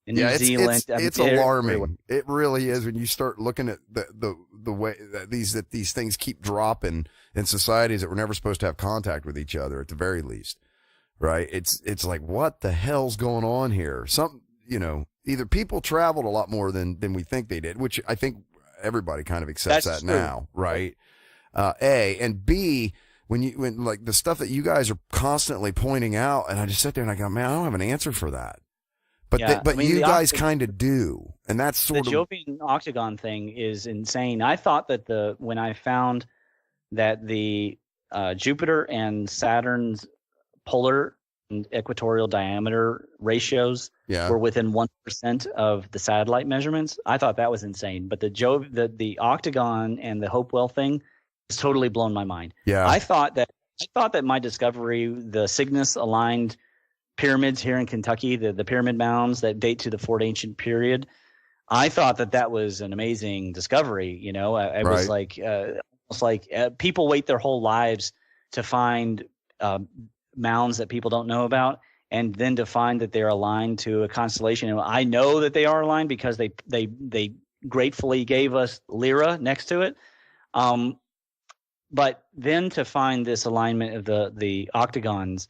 and New Zealand. It's alarming. It really is when you start looking at the way that these things keep dropping in societies that were never supposed to have contact with each other, at the very least, right? It's like, what the hell's going on here? Either people traveled a lot more than we think they did, which I think everybody kind of accepts that now, right? A, and B, when like the stuff that you guys are constantly pointing out, and I just sit there and I go, man, I don't have an answer for that. But you guys kind of do, and that's sort of the Jovian octagon thing is insane. I thought that when I found that the Jupiter and Saturn's polar and equatorial diameter ratios were within 1% of the satellite measurements, I thought that was insane. But the octagon and the Hopewell thing has totally blown my mind. Yeah, I thought that my discovery, the Cygnus aligned pyramids here in Kentucky, the pyramid mounds that date to the Fort Ancient period, I thought that was an amazing discovery. I was like, almost like people wait their whole lives to find mounds that people don't know about, and then to find that they're aligned to a constellation. And I know that they are aligned because they gratefully gave us Lyra next to it. But then to find this alignment of the octagons,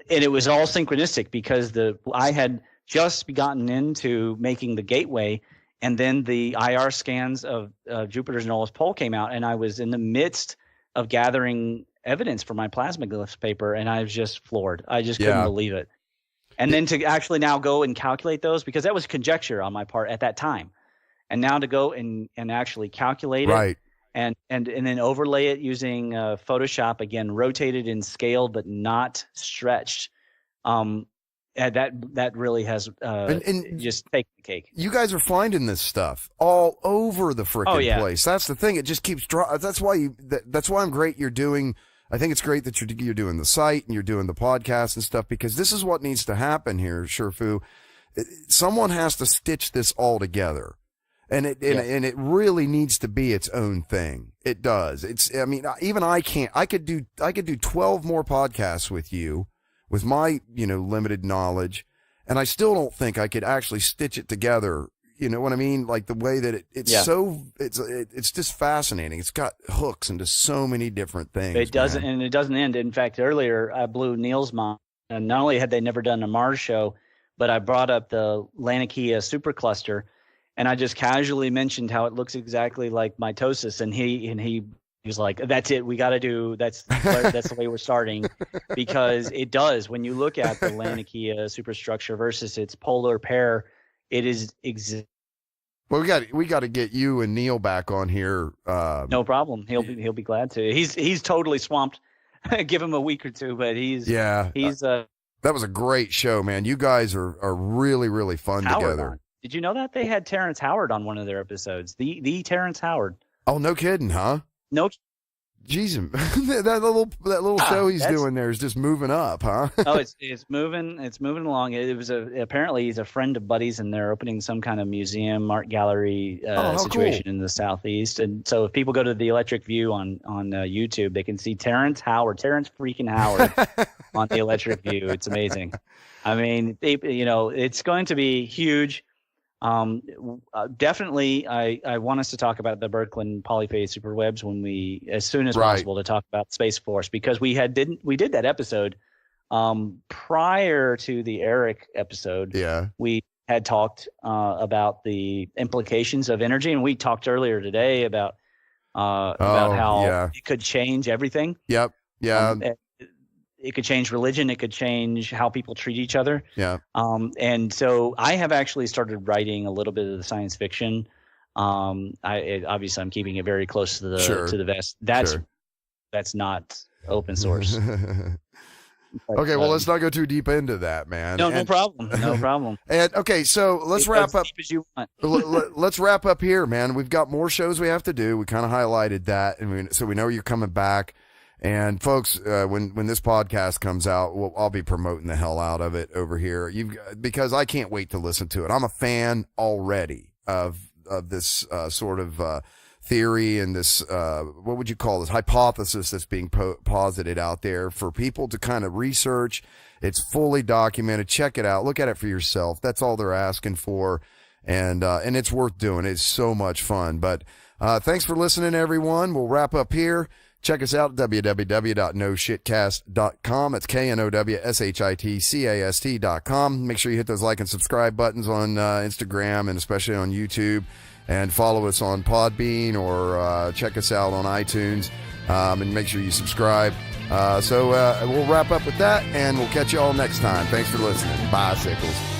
and it was all synchronistic because I had just gotten into making the gateway, and then the IR scans of Jupiter's Nolus Pole came out, and I was in the midst of gathering evidence for my plasma glyphs paper, and I was just floored. I just couldn't believe it. And then to actually now go and calculate those, because that was conjecture on my part at that time, and now to go and actually calculate it. And then overlay it using Photoshop, again, rotated and scaled but not stretched. That really has just taken the cake. You guys are finding this stuff all over the frickin' place. That's the thing. It just keeps dropping. That's why I'm great. I think it's great that you're doing the site and you're doing the podcast and stuff, because this is what needs to happen here, Shifu. Someone has to stitch this all together. And it really needs to be its own thing. It does. I could do 12 more podcasts with you with my, limited knowledge, and I still don't think I could actually stitch it together. You know what I mean? Like the way that it's just fascinating. It's got hooks into so many different things. It doesn't end. In fact, earlier I blew Neil's mind, and not only had they never done a Mars show, but I brought up the Laniakea supercluster. And I just casually mentioned how it looks exactly like mitosis, and he was like, "That's it. We got to do. That's the way we're starting," because it does. When you look at the Laniakea superstructure versus its polar pair, it is Well, we got to get you and Neil back on here. No problem. He'll be glad to. He's totally swamped give him a week or two, but he's that was a great show, man. You guys are really, really fun together. On. Did you know that they had Terrence Howard on one of their episodes? The Terrence Howard. Oh, no kidding, huh? No. Jeez, that little show he's doing there is just moving up, huh? Oh, it's moving along. It was apparently he's a friend of Buddy's, and they're opening some kind of museum, art gallery situation in the southeast. And so if people go to the Electric View on YouTube, they can see Terrence freaking Howard on the Electric View. It's amazing. I mean, it's going to be huge. Definitely, I want us to talk about the Birkeland polyphase superwebs as soon as possible, to talk about Space Force, because we did that episode prior to the Eric episode. Yeah, we had talked about the implications of energy, and we talked earlier today about how it could change everything. Yep. Yeah. It could change religion. It could change how people treat each other. Yeah. And so I have actually started writing a little bit of the science fiction. Obviously I'm keeping it very close to the vest. That's not open source. But, okay, well, let's not go too deep into that, man. No problem. No problem. And okay, so let's wrap up. As deep as you want. Let's wrap up here, man. We've got more shows we have to do. We kind of highlighted that, and so we know you're coming back. And folks, when this podcast comes out, I'll be promoting the hell out of it over here. Because I can't wait to listen to it. I'm a fan already of this sort of theory and this what would you call this hypothesis that's being posited out there for people to kind of research. It's fully documented. Check it out. Look at it for yourself. That's all they're asking for, and it's worth doing. It's so much fun. But thanks for listening, everyone. We'll wrap up here. Check us out at www.noshitcast.com. It's KNOWSHITCAST.com. Make sure you hit those like and subscribe buttons on Instagram and especially on YouTube. And follow us on Podbean or check us out on iTunes. And make sure you subscribe. So we'll wrap up with that, and we'll catch you all next time. Thanks for listening. Bye, Sickles.